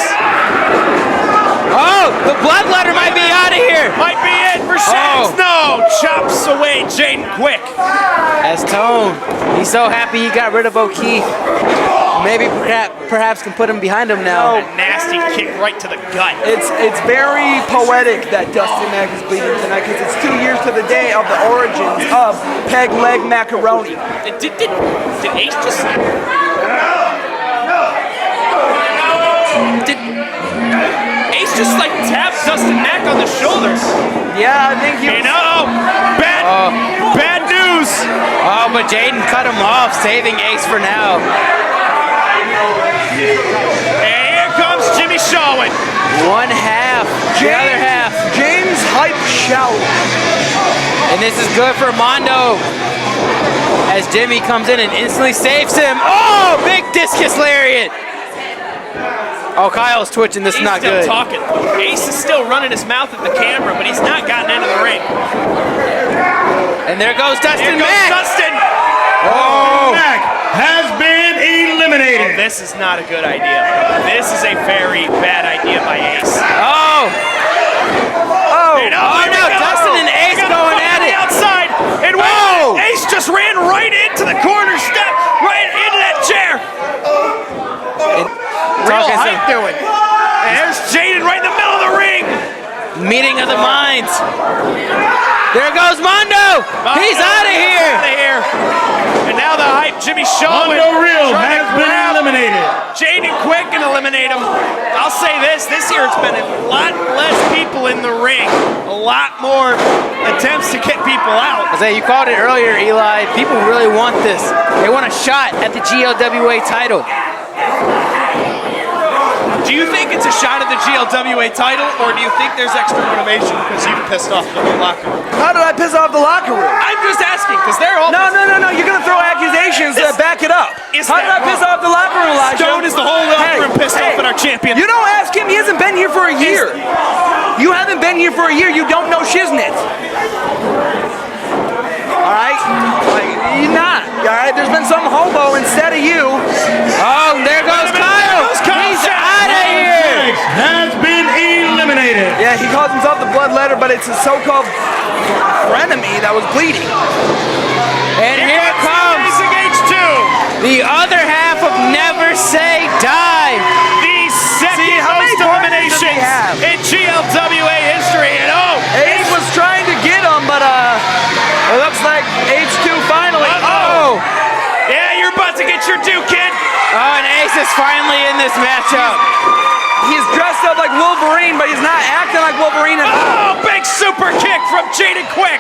Oh, the bloodletter might be out of here. Might be it for Shaddix. Oh. No, chops away Jaden Quick. As Tone, he's so happy he got rid of O'Keefe. Maybe perhaps can put him behind him now. A nasty kick right to the gut. It's very poetic that Dustin Mack is bleeding tonight because it's 2 years to the day of the origins of peg leg macaroni. Did Ace just... Did Ace just like tap Dustin Mack on the shoulders? Yeah, I think he You was, know, bad news. Oh, but Jaden cut him off, saving Ace for now. And here comes Jimmy Shawin. One half, the other half. James Hype Shout. And this is good for Mondo. As Jimmy comes in and instantly saves him. Oh, big discus lariat. Oh, Kyle's twitching. This is He's not still good. talking. Ace is still running his mouth at the camera, but he's not gotten into the ring. And there goes Here Dustin goes Mack. Dustin. Oh, Mack has been eliminated. This is not a good idea. This is a very bad idea by Ace. oh, And oh here no, we go. Dustin and Ace Got going fucked at on the it. outside. And Oh. Ace just ran right into the corner step, right into that chair. Real Talking hype some doing. And there's Jaden right in the middle of the ring. meeting of the minds. There goes Mondo. He's out of here. Out of here. And now the hype, Jimmy Shaw. Mondo Real has been eliminated. Jaden Quick can eliminate him. I'll say this year it's been a lot less people in the ring. A lot more attempts to get people out. I say you called it earlier, Eli. People really want this. They want a shot at the GLWA title. Do you think it's a shot at the GLWA title, or do you think there's extra motivation because you pissed off the whole locker room? How did I piss off the locker room? I'm just asking, because they're all... No. You're going to throw accusations that back it up. How did I piss off the locker room, Elijah? Stone is the whole locker room pissed off at our champion. You don't ask him. He hasn't been here for a year. You haven't been here for a year. You don't know shiznit. All right? Like, you're not. All right? There's been some hobo instead of you. Oh, there goes Kyle. He's out of here. Has been eliminated. Yeah, he calls himself the bloodletter, but it's a so-called frenemy that was bleeding. And here comes Amazing H2. the other half of Never Say Die. The second how many most partners does he eliminations have? in GLWA history. And Ace was trying to get him, but it looks like H2 finally. Uh-oh. Yeah, you're about to get your due, kid. Oh, and Ace is finally in this matchup. He's dressed up like Wolverine, but he's not acting like Wolverine at all. Oh, big super kick from Jaden Quick.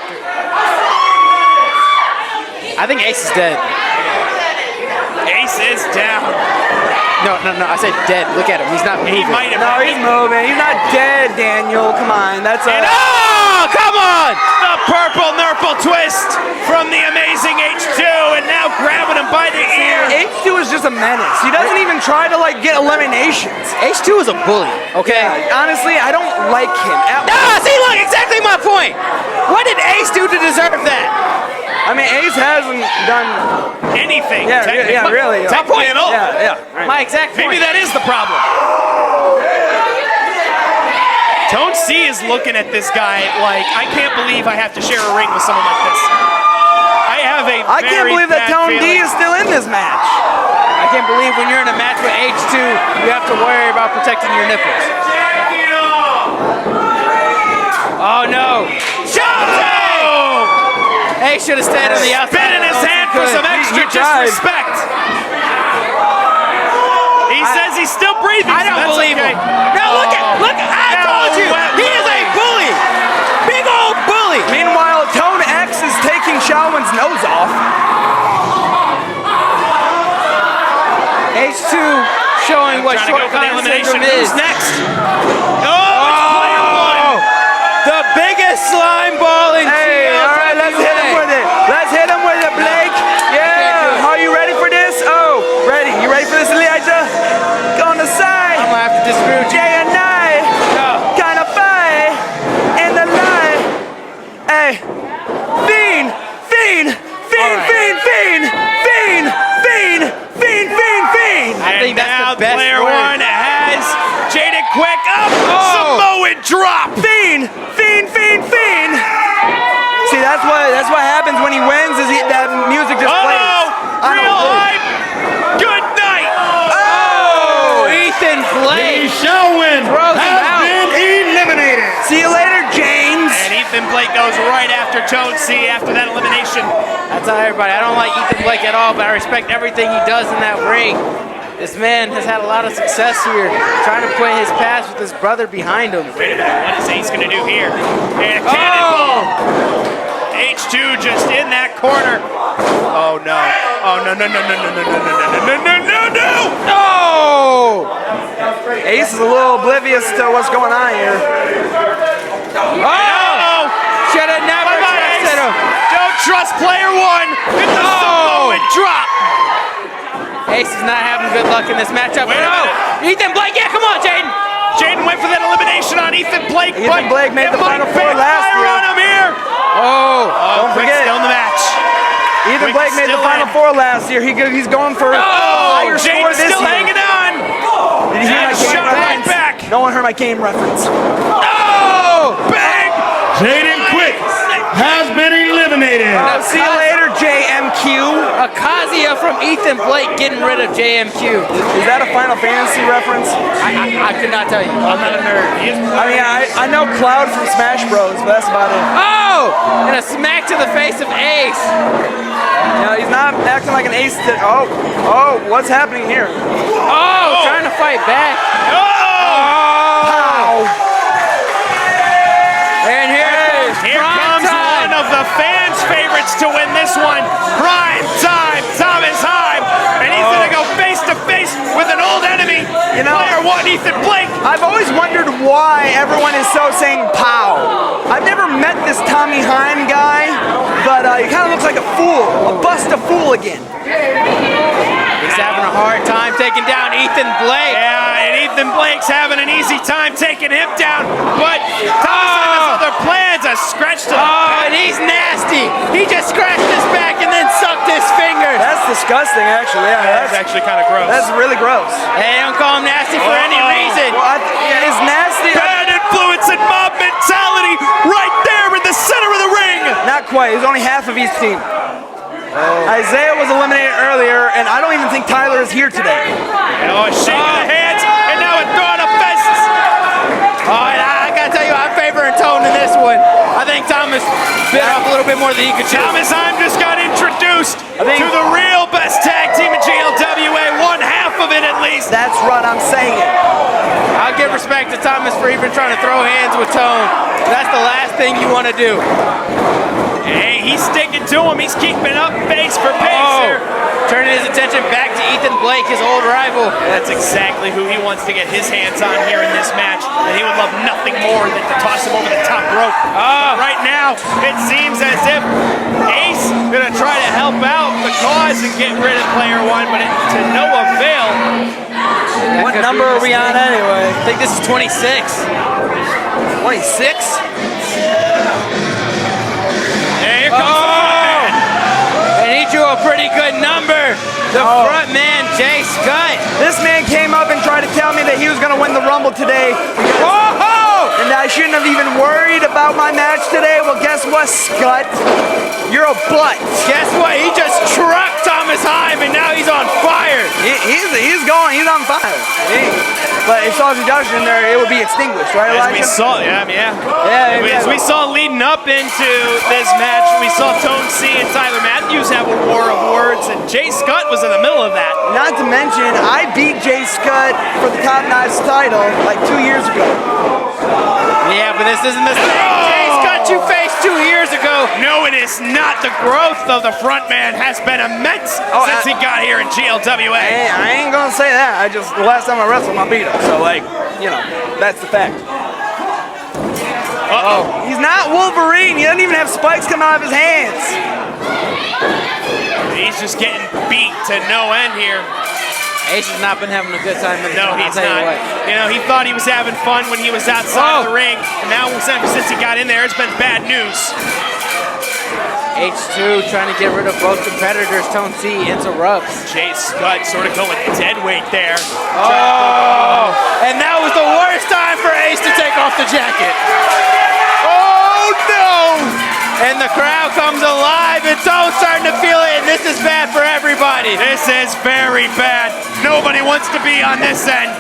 I think Ace is dead. Ace is down. No, I said dead. Look at him. He's not He moving. might have. No, he's moving. He's not dead, Daniel. Come on. That's And Oh, come on! the purple nurple twist from the amazing H2, and now grabbing him by the ear. H2 is just a menace. He doesn't even try to like get eliminations. H2 is a bully, okay? Honestly, I don't like him. See, look, exactly my point. What did Ace do to deserve that? I mean, Ace hasn't done anything. Yeah, yeah, really. Technically at all. Yeah, right. My exact point. Maybe that is the problem. Tone C is looking at this guy like, I can't believe I have to share a ring with someone like this. I can't believe that Tone D is still in this match. I can't believe when you're in a match with H2, you have to worry about protecting your nipples. Oh no! Hey, should have stayed on the outside. Spit in his hand for some extra disrespect. He says he's still breathing. I don't believe him. Now look at, I told you, he is a bully. Big old bully. Meanwhile, Tone X is taking Shaowen's nose off. H2 showing what short-time syndrome is. Who's next? The biggest slime ball in Hey, all right, let's hit him with it. Let's hit him with it, Blake. Yeah. Are you ready for this? Oh, ready. You ready for this, Elijah? Go on the side. I'm gonna have to disagree with you. J and I. Kind of fight in the line. Hey, Fiend. I think that's the best player word. one has Jaden Quick up. Samoan drop. Fiend. See, that's what happens when he wins. Is that music just plays? Real hype. Good night. Oh, Ethan Blake. Shaowen Throws him has out. been eliminated. See you later, James. And Ethan Blake goes right after Tone C after that elimination. That's how everybody. I don't like Ethan Blake at all, but I respect everything he does in that ring. This man has had a lot of success here, trying to play his pass with his brother behind him. Wait a minute, what is Ace gonna do here? And a cannonball! H2 just in that corner. Oh no. Oh no. Ace is a little oblivious to what's going on here. Oh! Should have never trusted him. Don't trust player one. It's a Samoan drop. Ace is not having good luck in this matchup. Wait a minute. Ethan Blake, yeah, come on, Jaden. Jaden went for that elimination on Ethan Blake. Ethan Blake made the final four last year. year. On him here. Don't Quick forget. still in the match. Ethan Quick Blake made the still final in. four last year. He's going for a higher score Jaden's this still year. hanging on. Did you hear my And game shot right reference? back. No one heard my game reference. Oh! Bang! Jaden Quick has been eliminated. See you later, JMQ. Akazia from Ethan Blake getting rid of JMQ. Is that a Final Fantasy reference? I could not tell you. I'm not a nerd. I mean, I know Cloud from Smash Bros, but that's about it. Oh! And a smack to the face of Ace. You know, he's not acting like an ace. Oh, what's happening here? Oh, trying to fight back. Pow. And here Comes one of the fans' favorites to win this one. Prime time, Thomas Heim. And he's going to go face to face with an old enemy. You know, player one, Ethan Blake. I've always wondered why everyone is so saying pow. I've never met this Tommy Heim guy, but he kind of looks like a fool. A bust a fool again. He's having a hard time taking down Ethan Blake. Yeah, and Ethan Blake's having an easy time taking him down. But Thomas has other plans. A scratch to the back. And he's nasty. He just scratched his back and then sucked his fingers. That's disgusting, actually. Yeah, That's actually kind of gross. That's really gross. Hey, don't call him nasty for any reason. Well, it's nasty. Bad influence and mob mentality right there in the center of the ring. Not quite. It's only half of each team. Isaiah was eliminated earlier, and I don't even think Tyler is here today. Oh, a shake of the hands, and now a throw of fists. Oh, and I gotta tell you, I'm favoring Tone in this one. I think Thomas bit off a little bit more than he could chew. Thomas Heim just got introduced I think- to the real best tag team in GLWA, one half of it at least. That's right, I'm saying it. I'll give respect to Thomas for even trying to throw hands with Tone. That's the last thing you want to do. Hey, he's sticking to him. He's keeping up pace for pace here. Turning his attention back to Ethan Blake, his old rival. That's exactly who he wants to get his hands on here in this match. And he would love nothing more than to toss him over the top rope. Right now, it seems as if Ace gonna try to help out the cause and get rid of player one, but to no avail. What number are we on anyway? I think this is 26. 26? And here comes the front man. The front man, Jay Scott. This man came up and tried to tell me that he was going to win the Rumble today. And I shouldn't have even worried about my match today. Well, guess what, Scott? You're a butt. Guess what? He just trucked Thomas Heim, and now he's on fire. He's on fire. But if Sausage Josh in there, it would be extinguished, right, As Elijah? we saw, As we saw leading up into this match, we saw Tone C and Tyler Matthews have a war of words, and Jay Scott was in the middle of that. Not to mention, I beat Jay Scott for the Top Knives title like 2 years ago. Yeah, but this isn't the same Jay Scott you faced 2 years ago. No, it is not. The growth of the front man has been immense since he got here in GLWA. I ain't gonna say that. The last time I wrestled, I beat him. So, that's the fact. He's not Wolverine. He doesn't even have spikes coming out of his hands. He's just getting beat to no end here. Ace has not been having a good time. No, he's not. He thought he was having fun when he was outside of the ring, and now since he got in there, it's been bad news. H2 trying to get rid of both competitors. Tone C interrupts. Jay Scott sort of going dead weight there. And that was the worst time for Ace to take off the jacket. Oh no! And the crowd comes alive, and Tone's starting to feel it, and this is bad for everybody. This is very bad. Nobody wants to be on this end.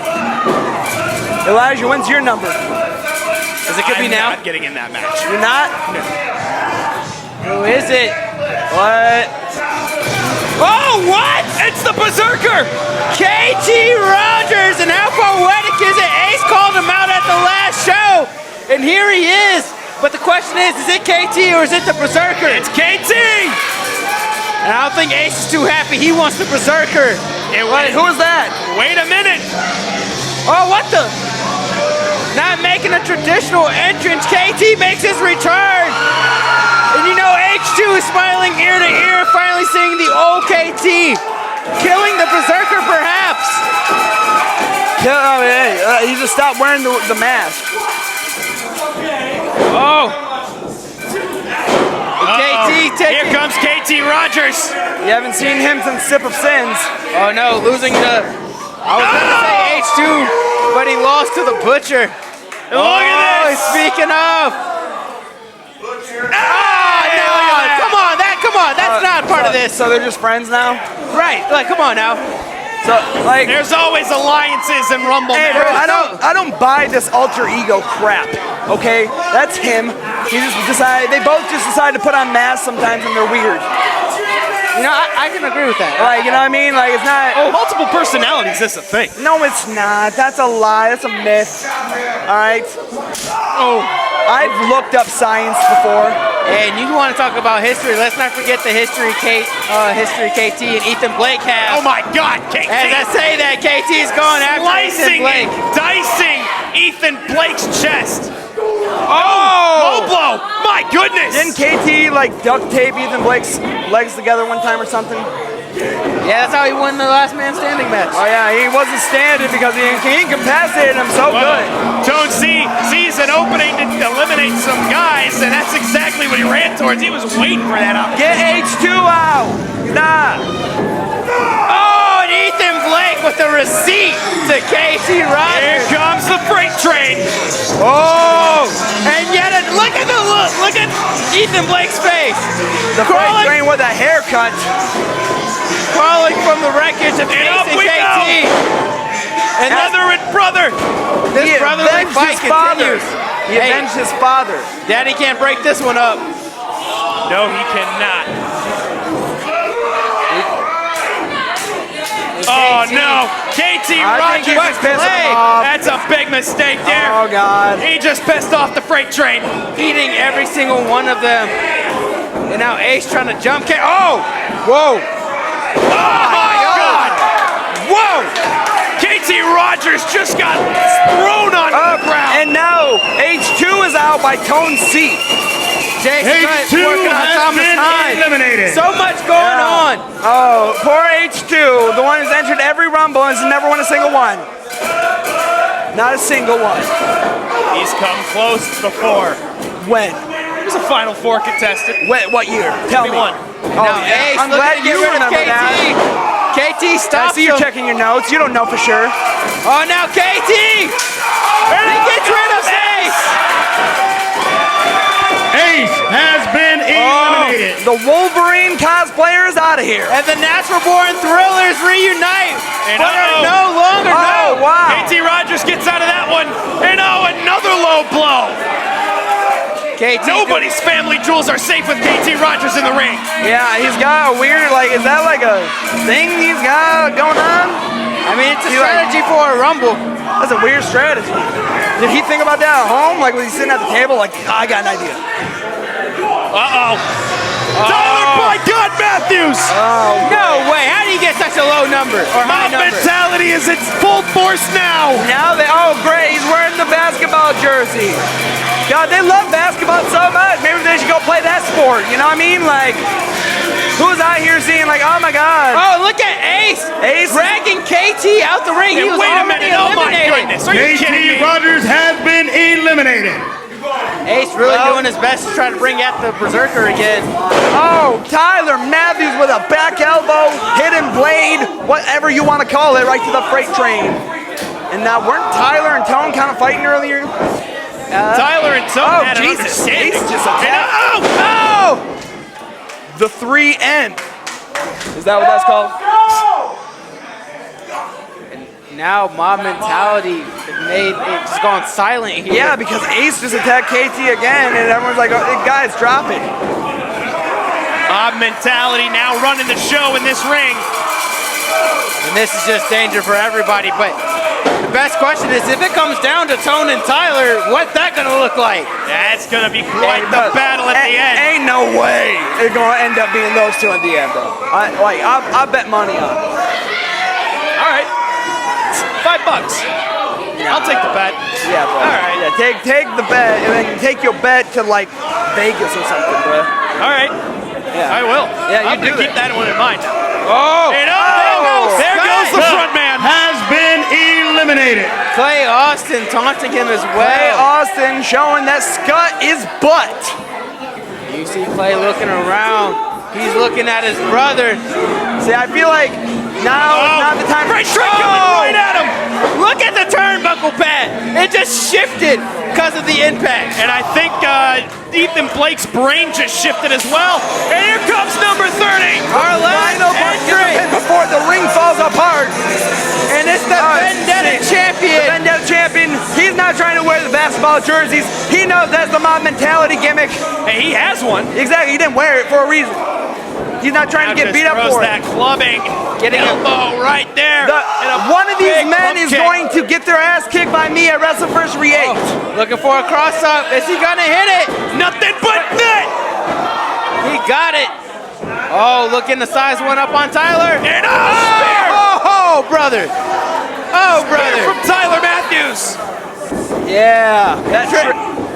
Elijah, when's your number? Is it could be now? I'm not getting in that match. You're not? No. Who is it? What? Oh, what? It's the Berserker! KT Rogers, and how poetic is it? Ace called him out at the last show, and here he is. But the question is it KT or is it the Berserker? It's KT! And I don't think Ace is too happy. He wants the Berserker. Wait, who was that? Wait a minute! Oh, what the? Not making a traditional entrance. KT makes his return. And H2 is smiling ear to ear, finally seeing the old KT. Killing the Berserker, perhaps. He just stopped wearing the mask. Here comes KT Rogers. You haven't seen him since Sip of Sins. Oh no, losing the... I was going to say H2, but he lost to the Butcher. Look at this. Speaking of... Come on, that's not part of this. So they're just friends now? Right, come on now. So, there's always alliances in Rumble. Hey, bro, I don't buy this alter ego crap. Okay, that's him. They both just decide to put on masks sometimes, and they're weird. I can agree with that. You know what I mean? It's not. Oh, multiple personalities is a thing. No, it's not. That's a lie. That's a myth. All right. I've looked up science before. And you want to talk about history? Let's not forget the history KT and Ethan Blake have. Oh my God, KT! As I say that, KT is going after Ethan Blake, dicing Ethan Blake's chest. Low blow! My goodness! Didn't KT duct tape Ethan Blake's legs together one time or something? Yeah, that's how he won the last man standing match. Oh yeah, he wasn't standing because he incapacitated him so good. Tone C sees an opening to eliminate some guys, and that's exactly what he ran towards. He was waiting for that opportunity. Get H2 out! Nah! Oh, and Ethan Blake with the receipt to KT Rogers. Here comes the freight train. Oh! And yet, look at Ethan Blake's face. The freight train with a haircut. Crawling from the wreckage of Ace and KT. Another brother. This brotherly fight continues. He avenged his father. Daddy can't break this one up. No, he cannot. Oh no! KT Rogers That's a big mistake there. Oh God! He just pissed off the freight train, eating every single one of them. And now Ace trying to jump kick. Oh! Whoa! Oh my God! Whoa! KT Rogers just got thrown on the ground. And now H2 is out by Tone C. H2 has been eliminated. So much going on. Oh, poor H2, the one who's entered every Rumble and has never won a single one. Not a single one. He's come close before. When? He was a Final Four contestant. What year? Tell me. One. Oh, yeah. I'm glad you remember that. KT I stops see you him. checking your notes. You don't know for sure. Oh, now KT! And he gets rid of Ace! Ace has been eliminated. The Wolverine cosplayer is out of here. And the Natural Born Thrillers reunite, And but are uh-oh. no longer Oh, wow. KT Rogers gets out of that one. And another low blow. KT. Nobody's family jewels are safe with KT Rogers in the ring. Yeah, he's got a weird, like, is that like a thing he's got going on? I mean, it's a strategy for a Rumble. That's a weird strategy. Did he think about that at home? Like, was he sitting at the table like, I got an idea? Uh-oh. Tyler, my God, Matthews! No way. How did he get such a low number? Or high Mob number? mentality is in full force now. Now they, oh great, he's wearing the basketball jersey. God, they love basketball so much. Maybe they should go play that sport. You know what I mean? Like, who's out here seeing like, oh my God. Oh, look at Ace. Ace. Dragging KT out the ring. He And was wait a already minute, oh my eliminated. goodness, are you kidding KT me? Rogers has been eliminated. Ace really doing his best to try to bring out the Berserker again. Oh, Tyler Matthews with a back elbow, hidden blade, whatever you want to call it, right to the freight train. And now weren't Tyler and Tone kind of fighting earlier? Tyler and Tone Oh, had an Jesus. understanding. Ace just And attacked. oh! The 3N. Is that what that's called? Now Mob Mentality made it just gone silent here. Yeah, because Ace just attacked KT again, and everyone's like, oh, guys, drop it. Mob mentality now running the show in this ring. And this is just danger for everybody. But the best question is, if it comes down to Tone and Tyler, what's that gonna look like? That's gonna be quite the battle at the end. Ain't no way it's gonna end up being those two at the end, bro. I bet money on it. All right, $5. I'll take the bet. Yeah, bro. All right. Yeah, take the bet, and then take your bet to like Vegas or something, bro. All right, Yeah. I will. Yeah, you I'm gonna do keep that. that one in mind. Oh! And there Scott goes the front man. Has been eliminated. Clay Austin taunting him as Clay well. Austin showing that Scott is butt. You see Clay looking around. He's looking at his brother. See, I feel like now is not the time. Great strike coming right at him. Look at the turnbuckle pad. It just shifted because of the impact. And I think Ethan Blake's brain just shifted as well. And here comes number 30. Our last Final entry. before the ring falls apart. And it's the Vendetta The champion. Vendetta champion. He's not trying to wear the basketball jerseys. He knows that's the Mob Mentality gimmick. Hey, he has one. Exactly. He didn't wear it for a reason. He's not trying to get beat up for that it. clubbing. Getting a- elbow right there. One of these big men pump is kick. going to get their ass kicked by me at WrestleVerse 8. Looking for a cross up. Is he gonna hit it? Nothing but net. He got it. Oh, looking the size one up on Tyler. And spear. Oh, brother. Oh, Spear brother. from Tyler Matthews. Yeah. That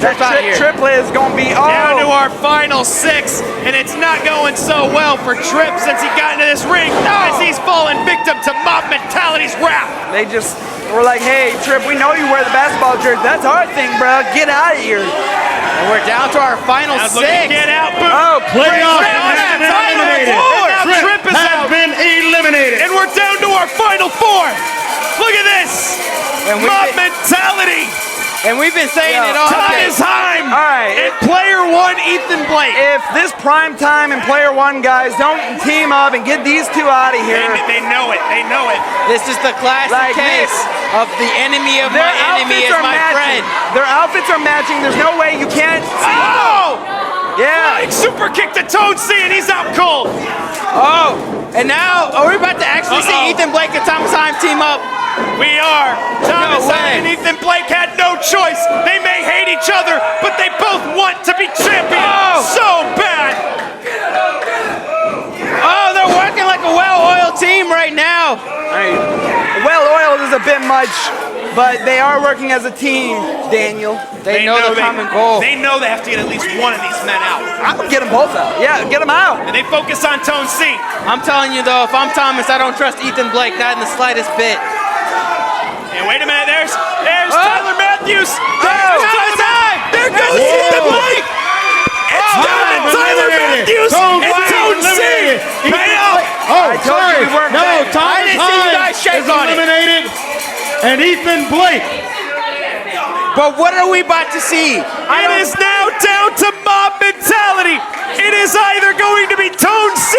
triplet is going to be Down to our final 6, and it's not going so well for Tripp since he got into this ring as he's fallen victim to Mob Mentality's wrath. They just were like, hey, Tripp, we know you wear the basketball jersey. That's our thing, bro. Get out of here. And we're down to our final Now 6. looking to get out, boom. Oh, Playoff Tripp has has been Tyler eliminated. at 4. Now Tripp is has out. been eliminated. And we're down to our final 4. Look at this. And we've Mob been- Mentality. And we've been saying it all Time day. is time. All right. And player 1, Ethan Blake. If this prime time and player 1 guys don't team up and get these two out of here, They know it. They know it. This is the classic Like case of the enemy of their my enemy outfits is are my matching. friend. Their outfits are matching. There's no way you can't see. Oh! Yeah. Like super kick to Toad C, and he's out cold. Oh, and now are we about to actually Uh-oh. see Ethan Blake and Thomas Heim team up? We are. Thomas way. Heim and Ethan Blake had no choice. They may hate each other, but they both want to be champion so bad. Oh, they're working like a well-oiled team right now. Well-oiled is a bit much, but they are working as a team, Daniel. They know the common goal. They know they have to get at least one of these men out. I would get them both out. Yeah, get them out. And they focus on Tone C. I'm telling you though, if I'm Thomas, I don't trust Ethan Blake, not in the slightest bit. And wait a minute, there's Tyler Matthews. There's Thomas Heim. There goes Ethan Blake. It's Tyler Matthews and Tone C. Hey, I told you we weren't bad. and Ethan Blake. But what are we about to see? It is now down to mob mentality. It is either going to be Tone C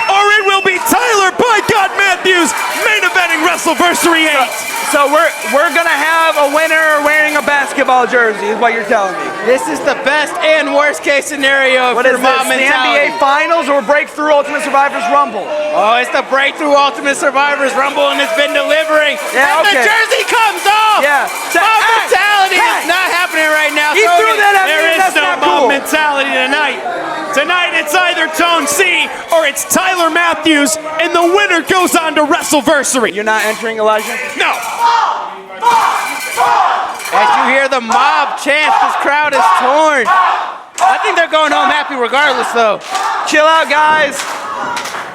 or it will be Tyler "By God" Matthews main eventing WrestleVersary 8. So we're gonna have a winner wearing a basketball jersey, is what you're telling me. This is the best and worst case scenario What for is this, mob the mentality. NBA Finals or Breakthrough Ultimate Survivors Rumble? Oh, it's the Breakthrough Ultimate Survivors Rumble, and it's been delivering. Yeah, and okay. the jersey comes off. Yeah. Mob Hey, mentality hey. is not happening right now. He Throw threw it. that at me. There is That's no not mob cool. mentality tonight. Tonight it's either Tone C or it's Tyler Matthews, and the winner goes on to WrestleVersary. You're not entering, Elijah? No. As you hear the mob chant, this crowd is torn. I think they're going home happy regardless, though. Chill out, guys.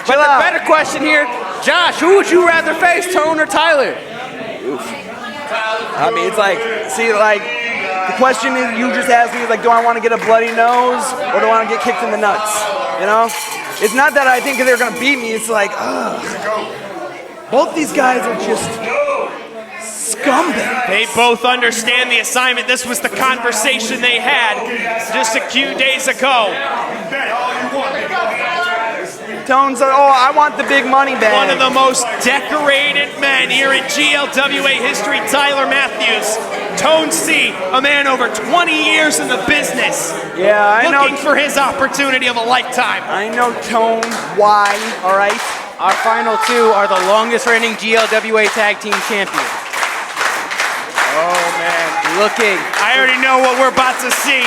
But the better question here, Josh, who would you rather face, Tone or Tyler? I mean, it's like, see, like, the question is, you just asked me, is like, do I want to get a bloody nose or do I want to get kicked in the nuts? You know? It's not that I think they're going to beat me. It's like, ugh. Both these guys are just scumbags. They both understand the assignment. This was the conversation they had just a few days ago. Tone's like, oh, I want the big money bag. One of the most decorated men here in GLWA history, Tyler Matthews. Tone C, a man over 20 years in the business. Yeah, I know. Looking for his opportunity of a lifetime. I know Tone. Why? All right. Our final two are the longest reigning GLWA Tag Team Champions. Oh, man. Looking. I already know what we're about to see.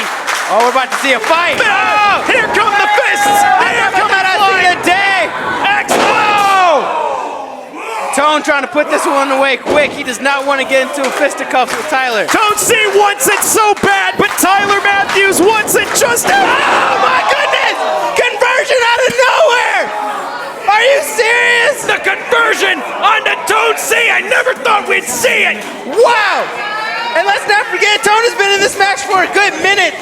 Oh, we're about to see a fight. Oh, here come the fists. Here come the flying. Day. Tone trying to put this one away quick. He does not want to get into a fisticuffs with Tyler. Tone C wants it so bad, but Tyler Matthews wants it just. Oh my goodness! Conversion out of nowhere! Are you serious? The conversion onto Tone C. I never thought we'd see it. Wow! And let's not forget, Tone has been in this match for a good minute.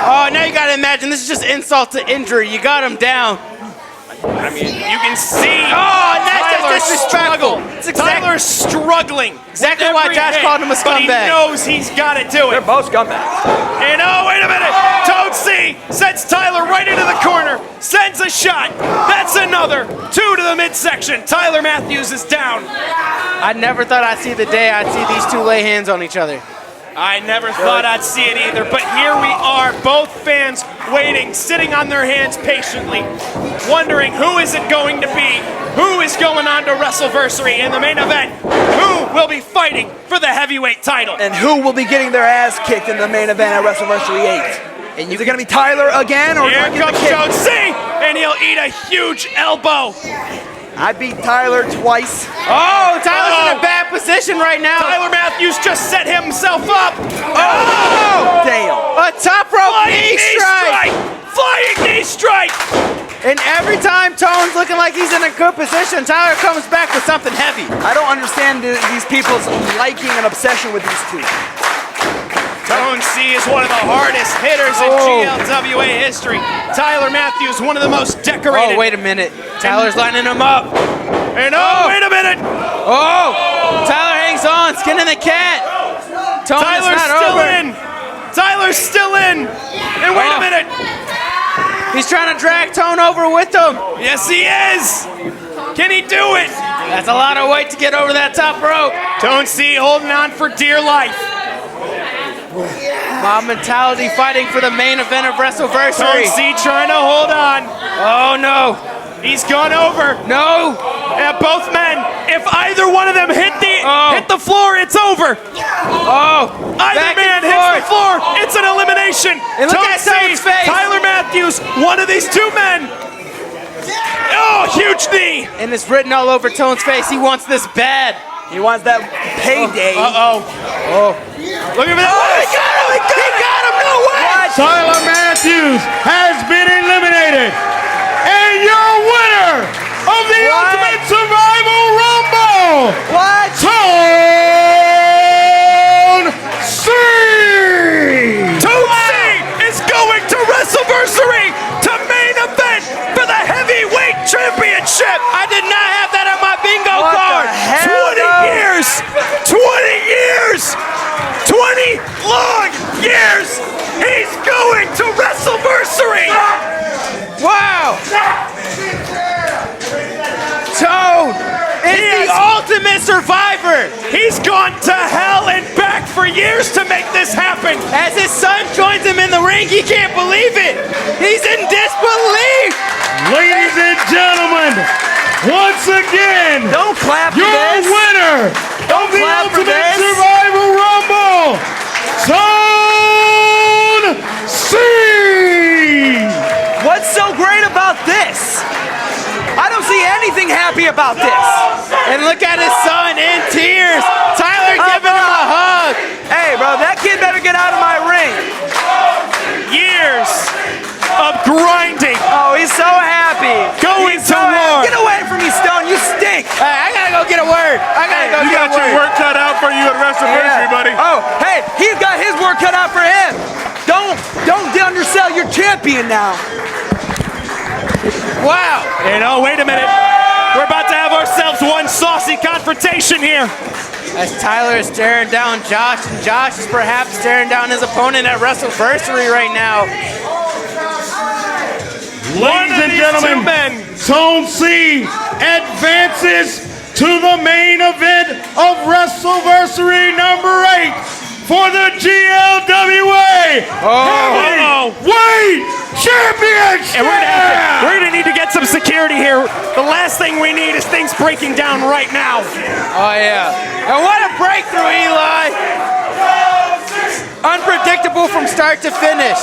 Oh, now you gotta imagine this is just insult to injury. You got him down. I mean, you can see. Oh, that's Tyler's disrespectful. Tyler's struggling. Exactly with why every Josh hit, called him a But scumbag. he knows he's got to do They're it. both scumbags. And oh, wait a minute. Tone C sends Tyler right into the corner. Sends a shot. That's another. 2 to the midsection. Tyler Matthews is down. I never thought I'd see the day I'd see these two lay hands on each other. I never thought I'd see it either, but here we are, both fans waiting, sitting on their hands patiently, wondering who is it going to be, who is going on to WrestleVersary in the main event, who will be fighting for the heavyweight title. And who will be getting their ass kicked in the main event at WrestleVersary 8? And is it going to be Tyler again, or Here do I get comes the kick? Tone C, and he'll eat a huge elbow. I beat Tyler twice. Oh, Tyler's in a bad position right now. Tyler Matthews just set himself up. Oh! Damn. A top rope knee strike! Flying knee strike! And every time Tone's looking like he's in a good position, Tyler comes back with something heavy. I don't understand these people's liking and obsession with these two. Tone C is one of the hardest hitters in GLWA history. Tyler Matthews, one of the most decorated. Oh, wait a minute. Tyler's lining him up. And oh, wait a minute. Oh! Tyler hangs on, skin in the cat. Tone Tyler's is not still over. in. Tyler's still in. And wait a minute. He's trying to drag Tone over with him. Yes, he is. Can he do it? That's a lot of weight to get over that top rope. Tone C holding on for dear life. Mob mentality fighting for the main event of Tone WrestleVersary. C trying to hold on. Oh no. He's gone over. No. Both men. If either one of them hit the floor, it's over. Oh. Either Back man and hits forth. the floor, it's an elimination. And look Tone at C, Tone's face. Tyler Matthews, one of these two men. Oh, huge knee. And it's written all over Tone's face. He wants this bad. He wants that payday. Uh-oh. Oh. Look at that. He got him. No way. Tyler Matthews has been eliminated. And your winner of the Ultimate Survival Rumble, What? Tone C! Tone C is going to WrestleVersary to main event for the championship. I did not have that on my bingo What the card. hell, 20 no? years. 20 years. 20 long years. He's going to WrestleVersary. Wow. Tone is the ultimate survivor. He's gone to hell and back for years to make this happen. As his son joins him in the ring, he can't believe it. He's in disbelief. Ladies and gentlemen, once again, Don't clap for your this. winner of the clap for Ultimate this. Survival Rumble, Zone C. What's so great about this? I don't see anything happy about this. And look at his son in tears. Tyler giving him a hug. Hey, bro, that kid better get out of my ring. Years of grinding. Oh, he's so happy. Going He's to so happy. war. Get away from me, Stone. You stink. Hey, I gotta go get a word. I gotta go You get got a word. your work cut out for you at WrestleVersary, buddy. Oh, hey, he's got his work cut out for him. Don't undersell your champion now. Wow. And oh, wait a minute. We're about to have ourselves one saucy confrontation here. As Tyler is staring down Josh, and Josh is perhaps staring down his opponent at WrestleVersary right now. Ladies and gentlemen, Zone C advances to the main event of WrestleVersary number 8 for the GLWA Heavyweight Championship. And we're gonna need to get some security here. The last thing we need is things breaking down right now. Oh yeah. And what a breakthrough, Eli! Unpredictable from start to finish.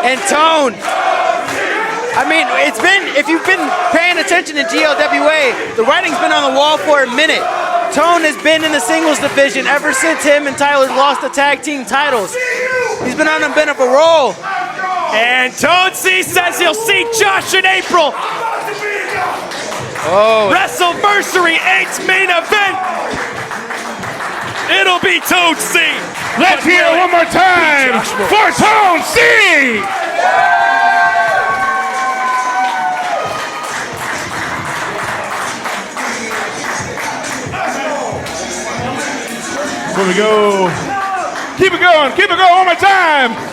And Tone. I mean, if you've been paying attention to GLWA, the writing's been on the wall for a minute. Tone has been in the singles division ever since him and Tyler lost the tag team titles. He's been on a bit of a roll. And Toad C says he'll see Josh in April. Oh, WrestleVersary 8's main event. It'll be Toad C. Let's hear it one more time for Zone C. Here we go. Keep it going one more time.